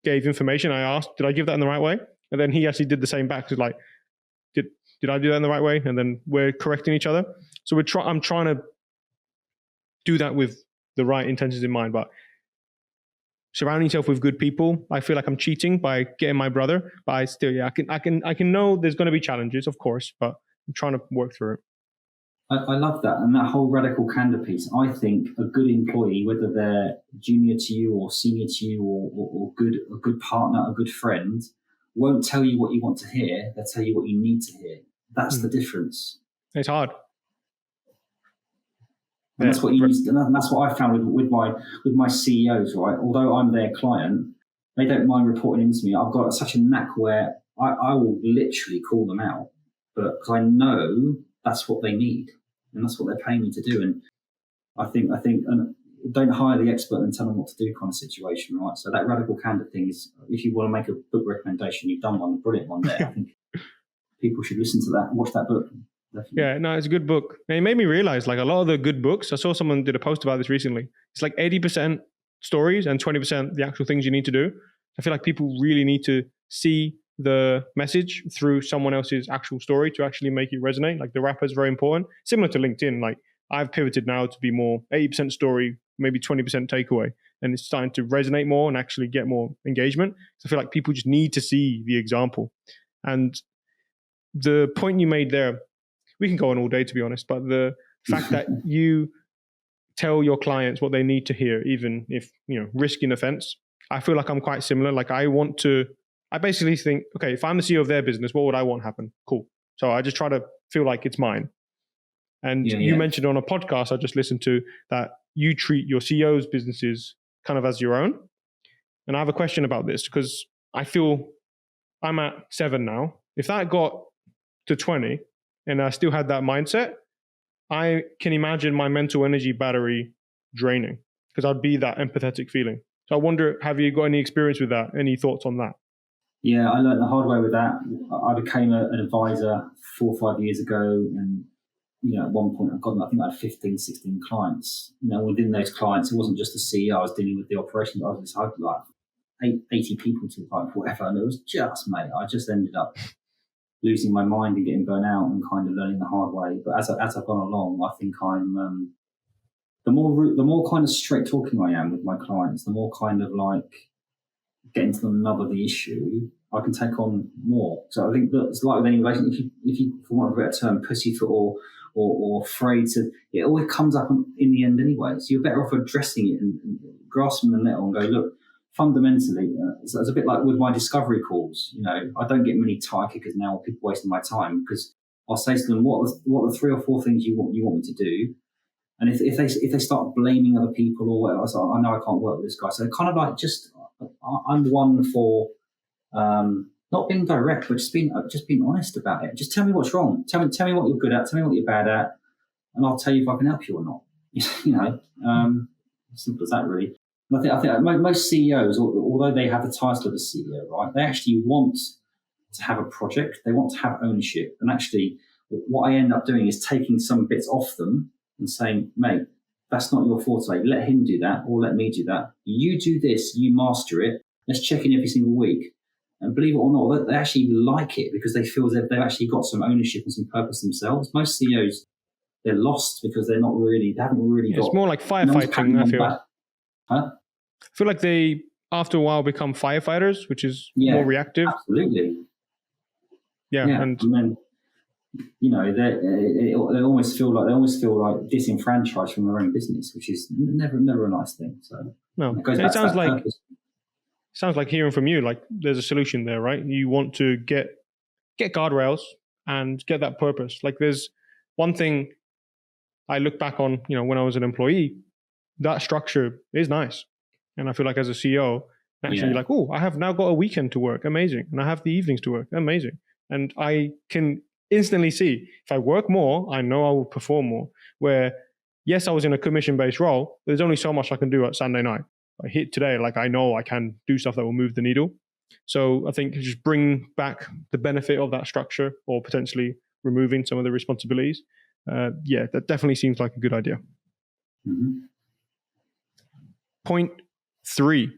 gave information, I asked, did I give that in the right way? And then he actually did the same back. He's like, did I do that in the right way? And then we're correcting each other. So I'm trying to do that with the right intentions in mind, but surrounding yourself with good people, I feel like I'm cheating by getting my brother, but I still, I can know there's going to be challenges, of course, but I'm trying to work through it. I love that. And that whole radical candor piece, I think a good employee, whether they're junior to you or senior to you or a good partner, a good friend, won't tell you what you want to hear. They'll tell you what you need to hear. That's the difference. It's hard. And that's what you use, and that's what I found with my CEOs, right? Although I'm their client, they don't mind reporting into me. I've got such a knack where I will literally call them out, but because I know that's what they need and that's what they're paying me to do. And I think, and don't hire the expert and tell them what to do kind of situation, right? So that radical candor thing is, if you want to make a book recommendation, you've done one, a brilliant one there. I think people should listen to that and watch that book. Definitely. Yeah, no, it's a good book. And it made me realize a lot of the good books, I saw someone did a post about this recently. It's 80% stories and 20% the actual things you need to do. I feel like people really need to see the message through someone else's actual story to actually make it resonate. The wrapper is very important. Similar to LinkedIn, I've pivoted now to be more 80% story, maybe 20% takeaway. And it's starting to resonate more and actually get more engagement. So I feel like people just need to see the example. And the point you made there, we can go on all day, to be honest, but the fact that you tell your clients what they need to hear, even if, risking offense, I feel like I'm quite similar. I basically think, okay, if I'm the CEO of their business, what would I want happen? Cool. So I just try to feel like it's mine. And you mentioned on a podcast I just listened to that you treat your CEO's businesses kind of as your own. And I have a question about this because I feel I'm at 7 now. If that got to 20, and I still had that mindset, I can imagine my mental energy battery draining because I'd be that empathetic feeling. So I wonder, have you got any experience with that? Any thoughts on that? Yeah, I learned the hard way with that. I became an advisor 4 or 5 years ago, and at one point I think I had 15, 16 clients. Within those clients, it wasn't just the CEO. I was dealing with the operations. I had 80 people to whatever, and it was just, mate, I just ended up losing my mind and getting burnt out and kind of learning the hard way. But as I've gone along, I think I'm the more kind of straight talking I am with my clients, the more kind of getting to the nub of the issue, I can take on more. So I think that it's like with any relationship, if you for want of a better term, pussyfoot or afraid to, it always comes up in the end anyway. So you're better off addressing it and grasping the nettle and go, look, fundamentally, it's a bit like with my discovery calls. I don't get many tire kickers now, or people wasting my time, because I'll say to them, what are the 3 or 4 things you want me to do? And if they start blaming other people or whatever, I know I can't work with this guy. So kind of I'm one for not being direct, but just being honest about it. Just tell me what's wrong. Tell me what you're good at. Tell me what you're bad at, and I'll tell you if I can help you or not. Simple as that, really. And I think most CEOs, although they have the title of a CEO, right, they actually want to have a project. They want to have ownership. And actually, what I end up doing is taking some bits off them and saying, mate, that's not your forte. Let him do that, or let me do that. You do this, you master it. Let's check in every single week. And believe it or not, they actually like it because they feel that they've actually got some ownership and some purpose themselves. Most CEOs, they're lost because they haven't really got... It's more like firefighting, I feel. Huh? I feel like they, after a while, become firefighters, which is more reactive. Absolutely. Yeah. And then, they almost feel like disenfranchised from their own business, which is never a nice thing. So no, it sounds like purpose. sounds like hearing from you, like there's a solution there, right? You want to get guardrails and get that purpose. Like there's one thing I look back on, when I was an employee, that structure is nice. And I feel like as a CEO, actually like, oh, I have now got a weekend to work. Amazing. And I have the evenings to work. Amazing. And I can instantly see if I work more, I know I will perform more. Where, yes, I was in a commission-based role, but there's only so much I can do at Sunday night. I hit today, like I know I can do stuff that will move the needle. So I think just bring back the benefit of that structure or potentially removing some of the responsibilities. That definitely seems like a good idea. Mm-hmm. Point 3,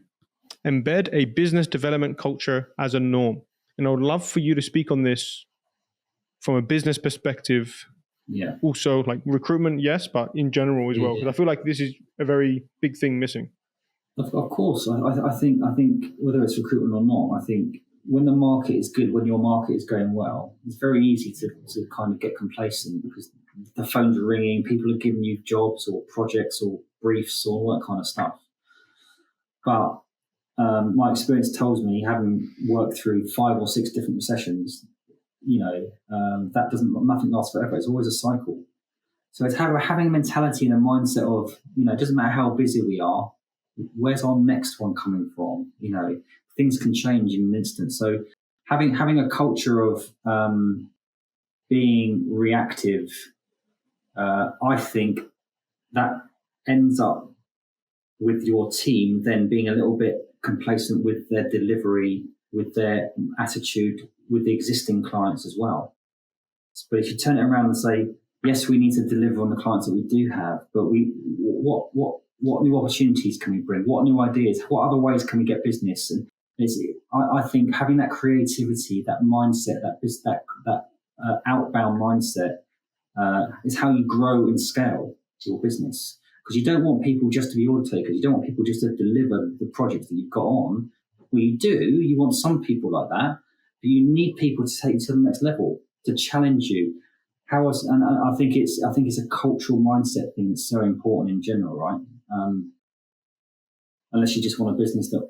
embed a business development culture as a norm. And I would love for you to speak on this from a business perspective. Yeah. Also, like recruitment, yes, but in general as well, because I feel like this is a very big thing missing. Of course, I think whether it's recruitment or not, I think when the market is good, when your market is going well, it's very easy to kind of get complacent because the phones are ringing, people are giving you jobs or projects or briefs or all that kind of stuff. But my experience tells me, having worked through 5 or 6 different recessions, that nothing lasts forever. It's always a cycle. So it's having a mentality and a mindset of, it doesn't matter how busy we are, where's our next one coming from? Things can change in an instant. So having a culture of being reactive, I think that ends up with your team then being a little bit complacent with their delivery, with their attitude, with the existing clients as well. But if you turn it around and say, yes, we need to deliver on the clients that we do have, but what new opportunities can we bring? What new ideas? What other ways can we get business? And I think having that creativity, that mindset, that outbound mindset is how you grow and scale your business. Because you don't want people just to be order takers. You don't want people just to deliver the projects that you've got on. Well, you do. You want some people like that, but you need people to take you to the next level, to challenge you. And I think it's a cultural mindset thing that's so important in general, right? Unless you just want a business that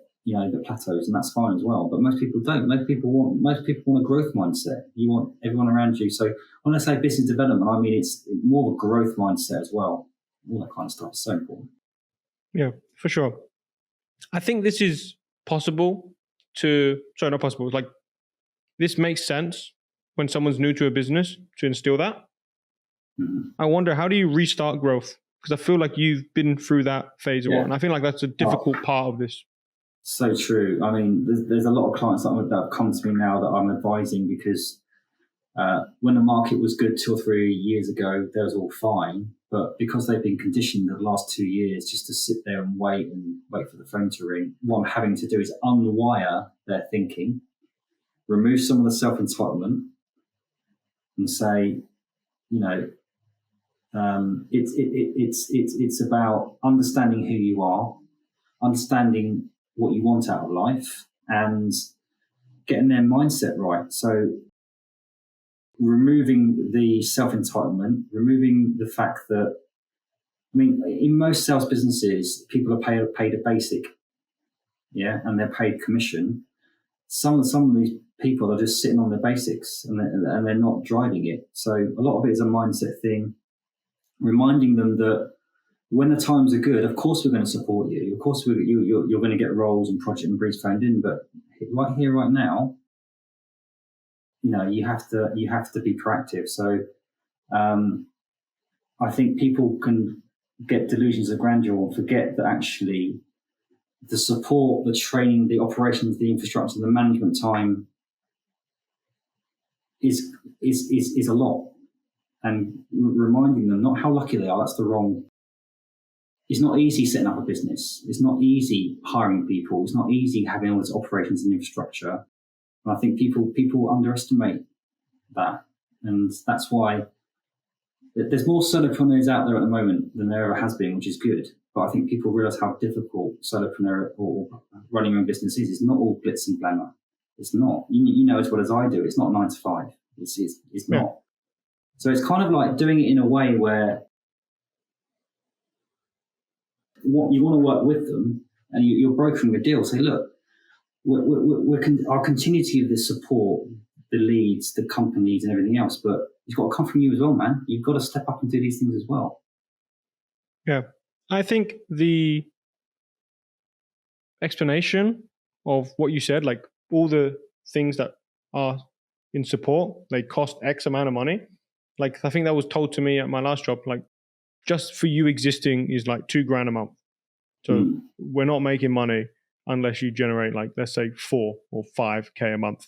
plateaus, and that's fine as well. But most people don't. Most people want a growth mindset. You want everyone around you. So when I say business development, I mean it's more of a growth mindset as well. All that kind of stuff is so important. Yeah, for sure. I think this is possible not possible. It's like this makes sense when someone's new to a business to instill that. Mm-hmm. I wonder, how do you restart growth? Because I feel like you've been through that phase of it, and I feel like that's a difficult part of this. So true. I mean, there's a lot of clients that have come to me now that I'm advising because when the market was good 2 or 3 years ago, that was all fine. But because they've been conditioned the last 2 years just to sit there and wait for the phone to ring, what I'm having to do is unwire their thinking, remove some of the self-entitlement, and say, it's about understanding who you are, understanding what you want out of life, and getting their mindset right. So removing the self-entitlement, removing the fact that, in most sales businesses, people are paid a basic, and they're paid commission. Some of these people are just sitting on their basics and they're not driving it. So a lot of it is a mindset thing, reminding them that when the times are good, of course we're going to support you. Of course you're going to get roles and project and briefs phoned in, but right here, right now, you have to be proactive. So I think people can get delusions of grandeur and forget that actually the support, the training, the operations, the infrastructure, the management time is a lot. And reminding them not how lucky they are. That's the wrong. It's not easy setting up a business. It's not easy hiring people. It's not easy having all this operations and infrastructure. And I think people underestimate that, and that's why there's more solopreneurs out there at the moment than there ever has been, which is good. But I think people realise how difficult solopreneur or running your own business is. It's not all glitz and glamour. It's not. You know as well as I do. It's not 9 to 5. It's not. So it's kind of like doing it in a way where what you want to work with them, and you're brokering a deal. Say, look, I'll continue to give the support, the leads, the companies, and everything else, but it's got to come from you as well, man. You've got to step up and do these things as well. Yeah, I think the explanation of what you said, like all the things that are in support, they cost X amount of money. Like I think that was told to me at my last job, like just for you existing is like $2,000 a month. So we're not making money unless you generate like, let's say 4 or 5K a month.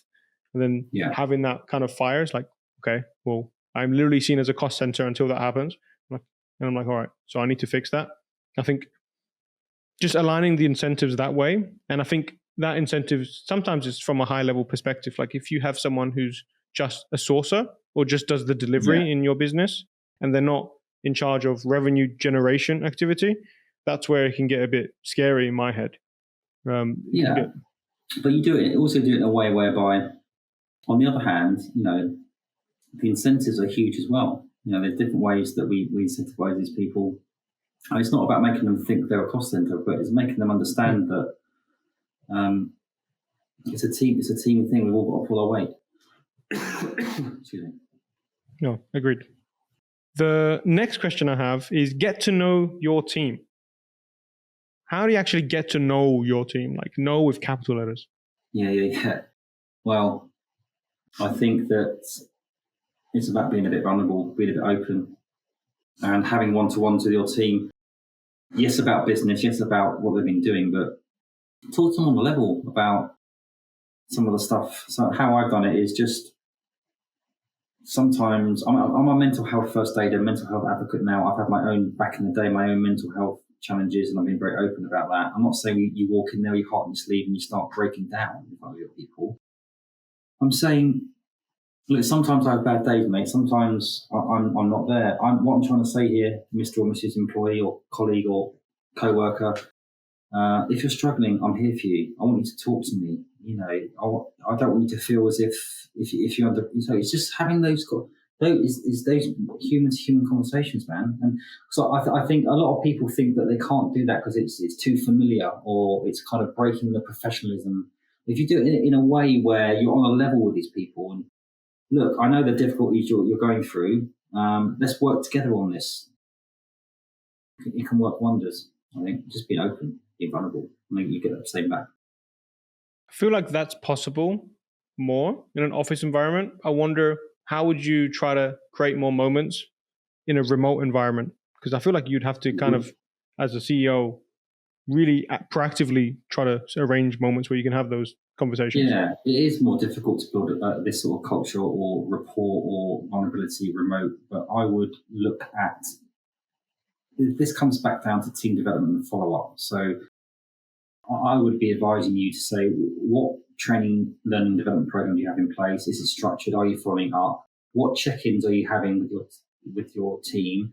And then having that kind of fire is like, okay, well, I'm literally seen as a cost center until that happens. And I'm like, all right, so I need to fix that. I think just aligning the incentives that way. And I think that incentives sometimes is from a high level perspective. Like if you have someone who's just a sourcer or just does the delivery in your business and they're not in charge of revenue generation activity, that's where it can get a bit scary in my head. But you also do it in a way whereby, on the other hand, the incentives are huge as well. There's different ways that we incentivize these people. And it's not about making them think they're a cost center, but it's making them understand that it's a team thing. We've all got to pull our weight. Excuse me. No, agreed. The next question I have is get to know your team. How do you actually get to know your team? Like know with capital letters. Yeah. Well, I think that it's about being a bit vulnerable, being a bit open, and having one-to-ones with your team. Yes, about business, yes, about what they've been doing, but talk to them on the level about some of the stuff. So how I've done it is just sometimes I'm a mental health first aider, mental health advocate now. I've had my own, back in the day, my own mental health challenges, and I've been very open about that. I'm not saying you walk in there, your heart on your sleeve, and you start breaking down in front of your people. I'm saying, look, sometimes I have bad days, mate. Sometimes I'm not there. What I'm trying to say here, Mr. or Mrs. Employee or colleague or co-worker, if you're struggling, I'm here for you. I want you to talk to me. I don't want you to feel as if you're under. It's just having those human to human conversations, man. And so I think a lot of people think that they can't do that because it's too familiar or it's kind of breaking the professionalism. If you do it in a way where you're on a level with these people and look, I know the difficulties you're going through. Let's work together on this. It can work wonders. I think just being open, being vulnerable, maybe you get the same back. I feel like that's possible more in an office environment. I wonder, how would you try to create more moments in a remote environment? Because I feel like you'd have to kind of, as a CEO, really proactively try to arrange moments where you can have those conversations. Yeah, it is more difficult to build this sort of culture or rapport or vulnerability remote, but I would look at, this comes back down to team development and follow-up. So I would be advising you to say, what training, learning, development program do you have in place? Is it structured? Are you following up? What check-ins are you having with your team?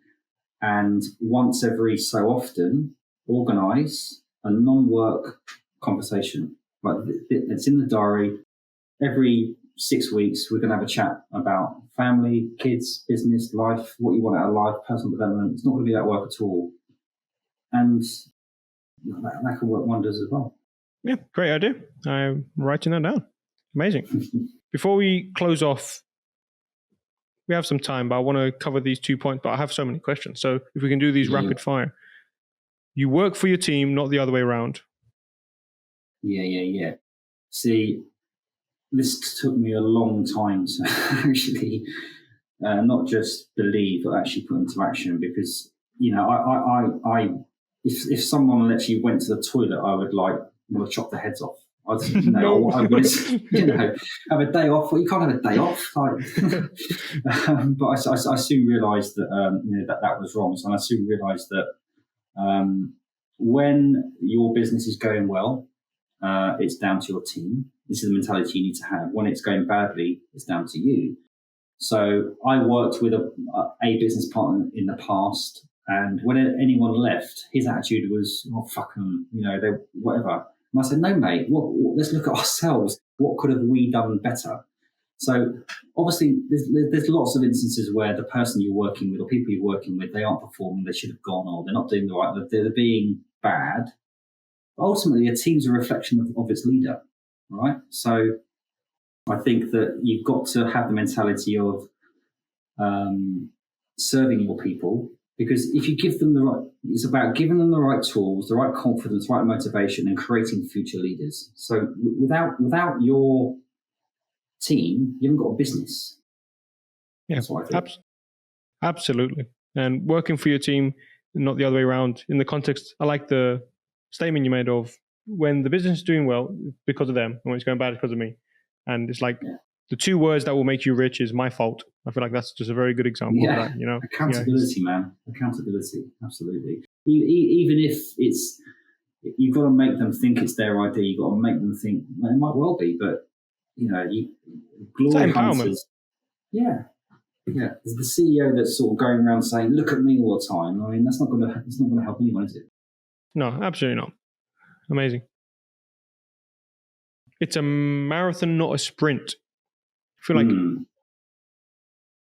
And once every so often, organise a non-work conversation. Like it's in the diary. Every 6 weeks, we're going to have a chat about family, kids, business, life, what you want out of life, personal development. It's not going to be about work at all. And that can work wonders as well. Yeah, great idea. I'm writing that down. Amazing. Before we close off, we have some time, but I want to cover these 2 points, but I have so many questions. So if we can do these rapid fire. You work for your team, not the other way around. Yeah. See, this took me a long time to actually not just believe, but actually put into action because, if someone literally went to the toilet, I would want to chop their heads off. I would, have a day off. Well, you can't have a day off. But I soon realised that that was wrong. So I soon realised that when your business is going well, it's down to your team. This is the mentality you need to have. When it's going badly, it's down to you. So I worked with a business partner in the past, and when anyone left, his attitude was, "Oh, fuck them," they whatever. And I said, "No, mate. Let's look at ourselves. What could have we done better?" So obviously, there's lots of instances where the person you're working with or people you're working with, they aren't performing. They should have gone, or they're not doing the right. They're being bad. But ultimately, a team's a reflection of its leader. right? So I think that you've got to have the mentality of serving your people, because if you give them it's about giving them the right tools, the right confidence, right motivation, and creating future leaders. So without your team, you haven't got a business. Yeah, that's what I think. Absolutely. And working for your team, not the other way around. In the context, I like the statement you made of when the business is doing well, because of them, and when it's going bad, it's because of me. And it's like the two words that will make you rich is my fault. I feel like that's just a very good example of that, you know? Accountability, man. Accountability, absolutely. Even if it's, you've got to make them think it's their idea. You've got to make them think, well, it might well be, but, glory hunters. Yeah. Yeah. The CEO that's sort of going around saying, look at me all the time. I mean, it's not going to help anyone, is it? No, absolutely not. Amazing. It's a marathon, not a sprint. I feel like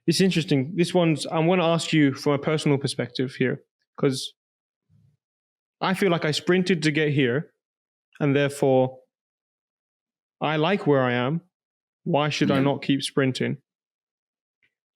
it's interesting. This one's, I'm going to ask you from a personal perspective here, because I feel like I sprinted to get here, and therefore I like where I am. Why should I not keep sprinting?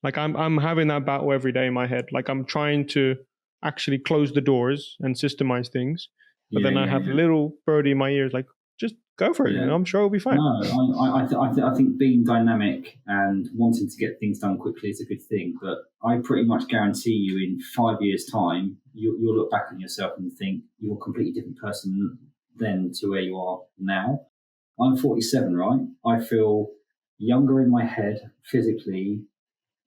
Like I'm having that battle every day in my head. Like I'm trying to actually close the doors and systemize things, but then I have a little birdie in my ears, like, just go for it. You know, I'm sure it'll be fine. No, I think being dynamic and wanting to get things done quickly is a good thing. But I pretty much guarantee you, in 5 years' time, you'll look back on yourself and think you're a completely different person then to where you are now. I'm 47, right? I feel younger in my head physically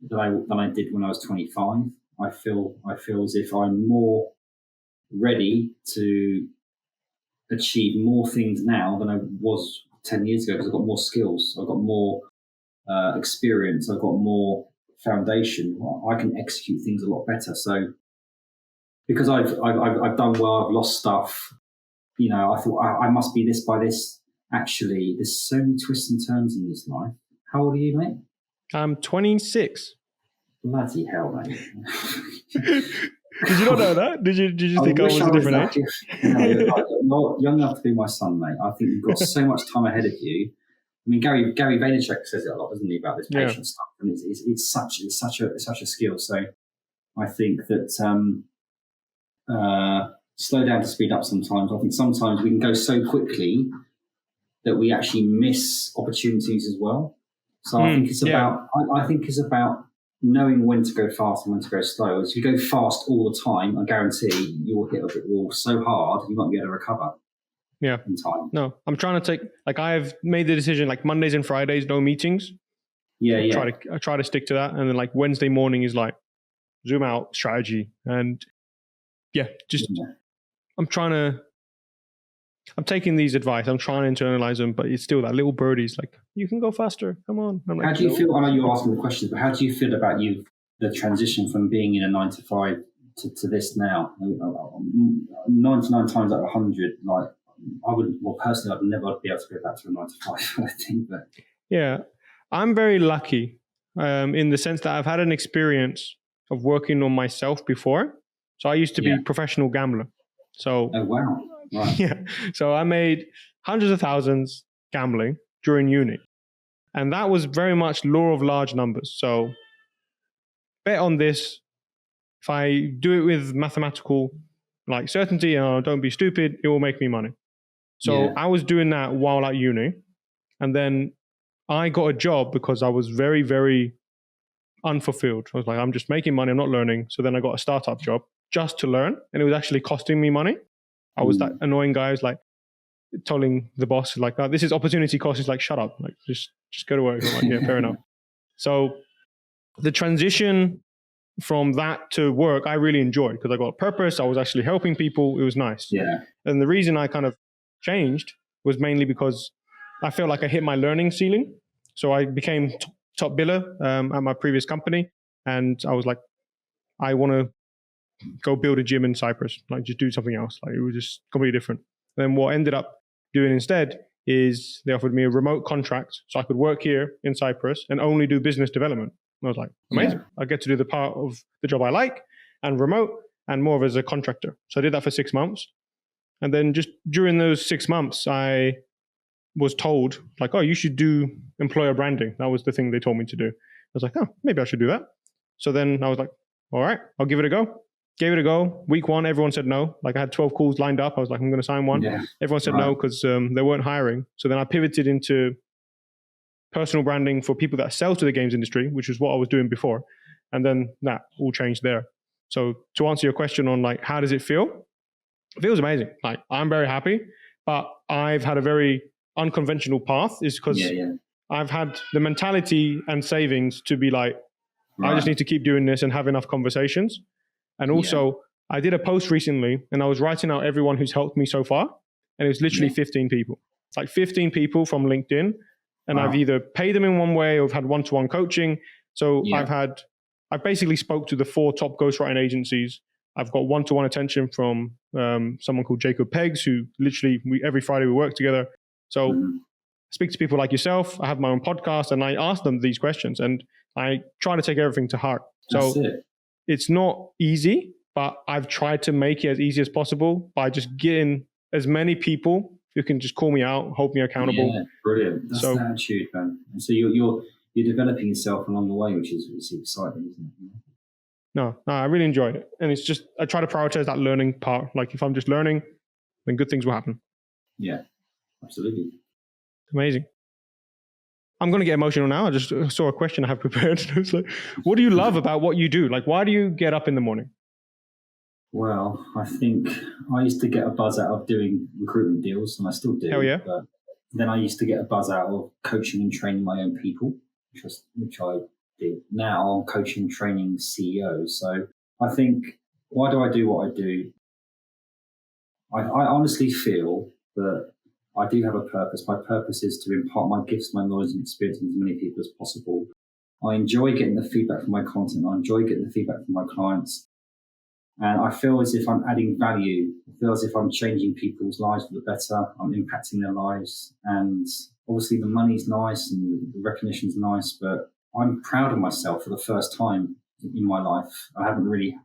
than I did when I was 25. I feel as if I'm more ready to achieve more things now than I was 10 years ago, because I've got more skills, I've got more experience, I've got more foundation. I can execute things a lot better. So because I've done well, I've lost stuff, I thought I must be this by this. Actually, there's so many twists and turns in this life. How old are you, mate? I'm 26. Bloody hell, mate. Did you not know that? Did you think I was a different age? No, you're not young enough to be my son, mate. I think you've got so much time ahead of you. I mean, Gary Vaynerchuk says it a lot, doesn't he, about this patience stuff? And it's such a skill. So I think that slow down to speed up sometimes. I think sometimes we can go so quickly that we actually miss opportunities as well. So I think it's about knowing when to go fast and when to go slow. If you go fast all the time, I guarantee you will hit a brick wall so hard you won't be able to recover. In time. No, I'm trying to I've made the decision, like Mondays and Fridays, no meetings. I try to stick to that. And then like Wednesday morning is like zoom out strategy. And I'm taking these advice. I'm trying to internalize them, but it's still that little birdie's like, you can go faster. Come on. I'm like, how do you feel? I know you're asking the questions, but how do you feel about the transition from being in a 9 to 5 to this now? 99 times out of 100, like personally, I'd never be able to go back to a 9 to 5. I think, but I'm very lucky in the sense that I've had an experience of working on myself before. So I used to be a professional gambler. So oh wow. Right. Yeah. So I made hundreds of thousands gambling during uni. And that was very much law of large numbers. So bet on this. If I do it with mathematical like certainty, don't be stupid, it will make me money. So I was doing that while at uni. And then I got a job because I was very, very unfulfilled. I was like, I'm just making money, I'm not learning. So then I got a startup job just to learn. And it was actually costing me money. I was that annoying guy who's like telling the boss like, oh, this is opportunity cost. He's like, shut up, like just go to work. I'm like, yeah, fair enough. So the transition from that to work, I really enjoyed because I got a purpose. I was actually helping people. It was nice. Yeah. And the reason I kind of changed was mainly because I felt like I hit my learning ceiling. So I became top biller at my previous company. And I was like, I want to go build a gym in Cyprus, like just do something else. Like it was just completely different. Then what I ended up doing instead is they offered me a remote contract so I could work here in Cyprus and only do business development. And I was like, amazing. I get to do the part of the job I like and remote and more of as a contractor. So I did that for 6 months. And then just during those 6 months, I was told like, oh, you should do employer branding. That was the thing they told me to do. I was like, oh, maybe I should do that. So then I was like, all right, I'll give it a go. Gave it a go. Week 1, everyone said no. Like I had 12 calls lined up. I was like, I'm going to sign one. Yeah. Everyone said no because they weren't hiring. So then I pivoted into personal branding for people that sell to the games industry, which is what I was doing before. And then that all changed there. So to answer your question on like, how does it feel? It feels amazing. Like I'm very happy, but I've had a very unconventional path is because I've had the mentality and savings to be like, I just need to keep doing this and have enough conversations. And also I did a post recently and I was writing out everyone who's helped me so far. And it was literally 15 people. It's like 15 people from LinkedIn. And I've either paid them in one way or I've had one-to-one coaching. So I've basically spoke to the 4 top ghostwriting agencies. I've got one-to-one attention from someone called Jacob Peggs, who literally every Friday we work together. So I speak to people like yourself. I have my own podcast and I ask them these questions and I try to take everything to heart. So it's not easy, but I've tried to make it as easy as possible by just getting as many people who can just call me out, hold me accountable. Yeah, brilliant. That's the attitude, man. And so you're developing yourself along the way, which is exciting, isn't it? No, I really enjoyed it. And it's just, I try to prioritize that learning part. Like if I'm just learning, then good things will happen. Yeah, absolutely. Amazing. I'm going to get emotional now. I just saw a question I have prepared. It's like, what do you love about what you do? Like, why do you get up in the morning? Well, I think I used to get a buzz out of doing recruitment deals, and I still do. Hell yeah. But then I used to get a buzz out of coaching and training my own people, which I did. Now I'm coaching and training CEOs. So I think, why do I do what I do? I honestly feel that I do have a purpose. My purpose is to impart my gifts, my knowledge and experience to as many people as possible. I enjoy getting the feedback from my content. I enjoy getting the feedback from my clients. And I feel as if I'm adding value. I feel as if I'm changing people's lives for the better. I'm impacting their lives. And obviously the money's nice and the recognition's nice, but I'm proud of myself for the first time in my life. I haven't really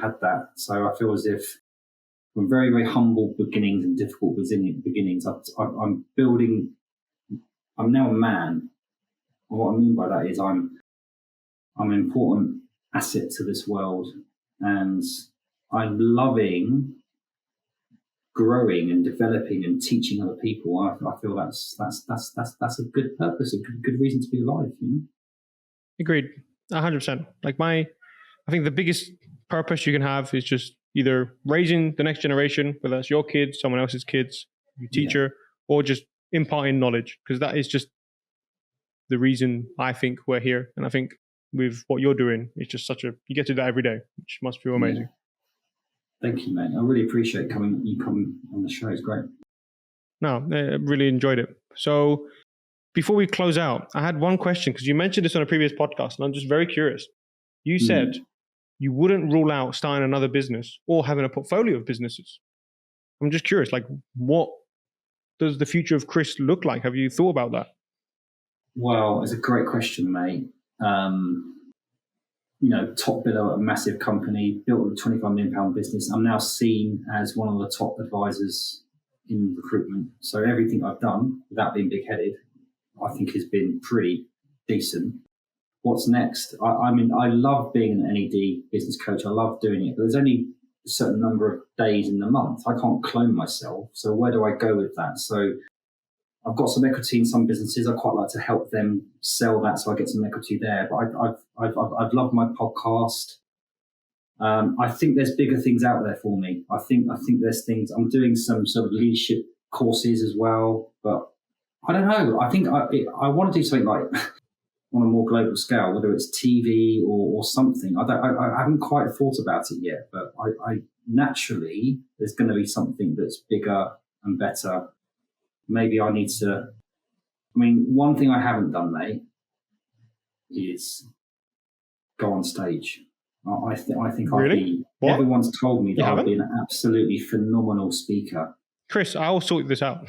had that. So I feel as if from very, very humble beginnings and difficult beginnings, I'm building, I'm now a man. And what I mean by that is I'm an important asset to this world. And I'm loving growing and developing and teaching other people. I feel that's a good purpose, a good reason to be alive. You know? Agreed, 100%. Like I think the biggest purpose you can have is just either raising the next generation, whether that's your kids, someone else's kids, your teacher, or just imparting knowledge, because that is just the reason I think we're here. And I think with what you're doing, it's just you get to do that every day, which must feel amazing. Yeah. Thank you, man. I really appreciate you coming on the show. It's great. No, I really enjoyed it. So before we close out, I had one question, because you mentioned this on a previous podcast, and I'm just very curious. You said you wouldn't rule out starting another business or having a portfolio of businesses. I'm just curious, like, what does the future of Chris look like? Have you thought about that? Well, it's a great question, mate. Top biller at a massive company, built a £25 million business. I'm now seen as one of the top advisors in recruitment. So everything I've done, without being big-headed, I think has been pretty decent. What's next? I love being an NED business coach. I love doing it, but there's only a certain number of days in the month. I can't clone myself. So where do I go with that? So I've got some equity in some businesses. I quite like to help them sell that, so I get some equity there. But I've loved my podcast. I think there's bigger things out there for me. I think there's things. I'm doing some sort of leadership courses as well, but I don't know. I think I want to do something like on a more global scale, whether it's TV or something. I haven't quite thought about it yet, but I naturally there's going to be something that's bigger and better. Maybe I need to. One thing I haven't done, mate, is go on stage. I think really? I'd be. What? Everyone's told me that I'd be an absolutely phenomenal speaker. Chris, I'll sort this out.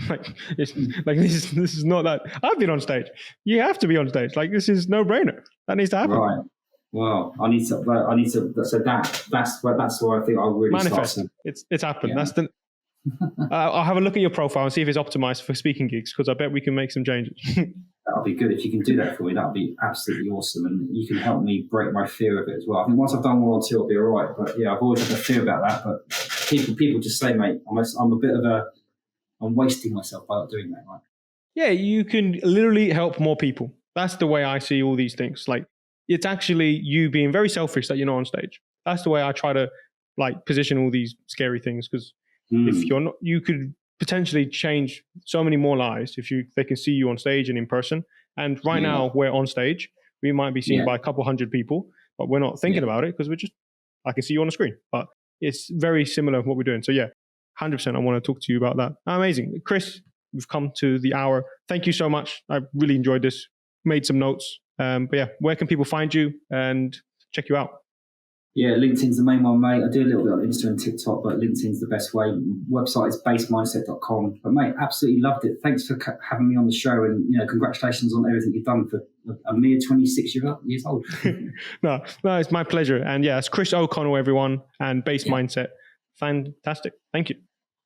This is not that. I've been on stage. You have to be on stage. This is no brainer. That needs to happen. Right. Well, I need to. So that's where I think I'll really manifest. It's happened. Yeah. I'll have a look at your profile and see if it's optimized for speaking gigs, because I bet we can make some changes. That'll be good. If you can do that for me, that'll be absolutely awesome. And you can help me break my fear of it as well. I think once I've done 1 or 2, it'll be all right. But yeah, I've always had a fear about that. But people just say, mate, I'm wasting myself by not doing that. Right? Yeah, you can literally help more people. That's the way I see all these things. Like, it's actually you being very selfish that you're not on stage. That's the way I try to position all these scary things, because if you're not, you could potentially change so many more lives if they can see you on stage and in person. And right now we're on stage. We might be seen by a couple hundred people, but we're not thinking about it because I can see you on the screen. But it's very similar to what we're doing. So yeah, 100%. I want to talk to you about that. Amazing. Chris, we've come to the hour. Thank you so much. I really enjoyed this. Made some notes. But yeah, where can people find you and check you out? Yeah, LinkedIn's the main one, mate. I do a little bit on Insta and TikTok, but LinkedIn's the best way. Website is basemindset.com. But mate, absolutely loved it. Thanks for having me on the show, and congratulations on everything you've done for a mere 26 years old. No, it's my pleasure. And yeah, it's Chris O'Connell, everyone, and Base Mindset. Fantastic. Thank you.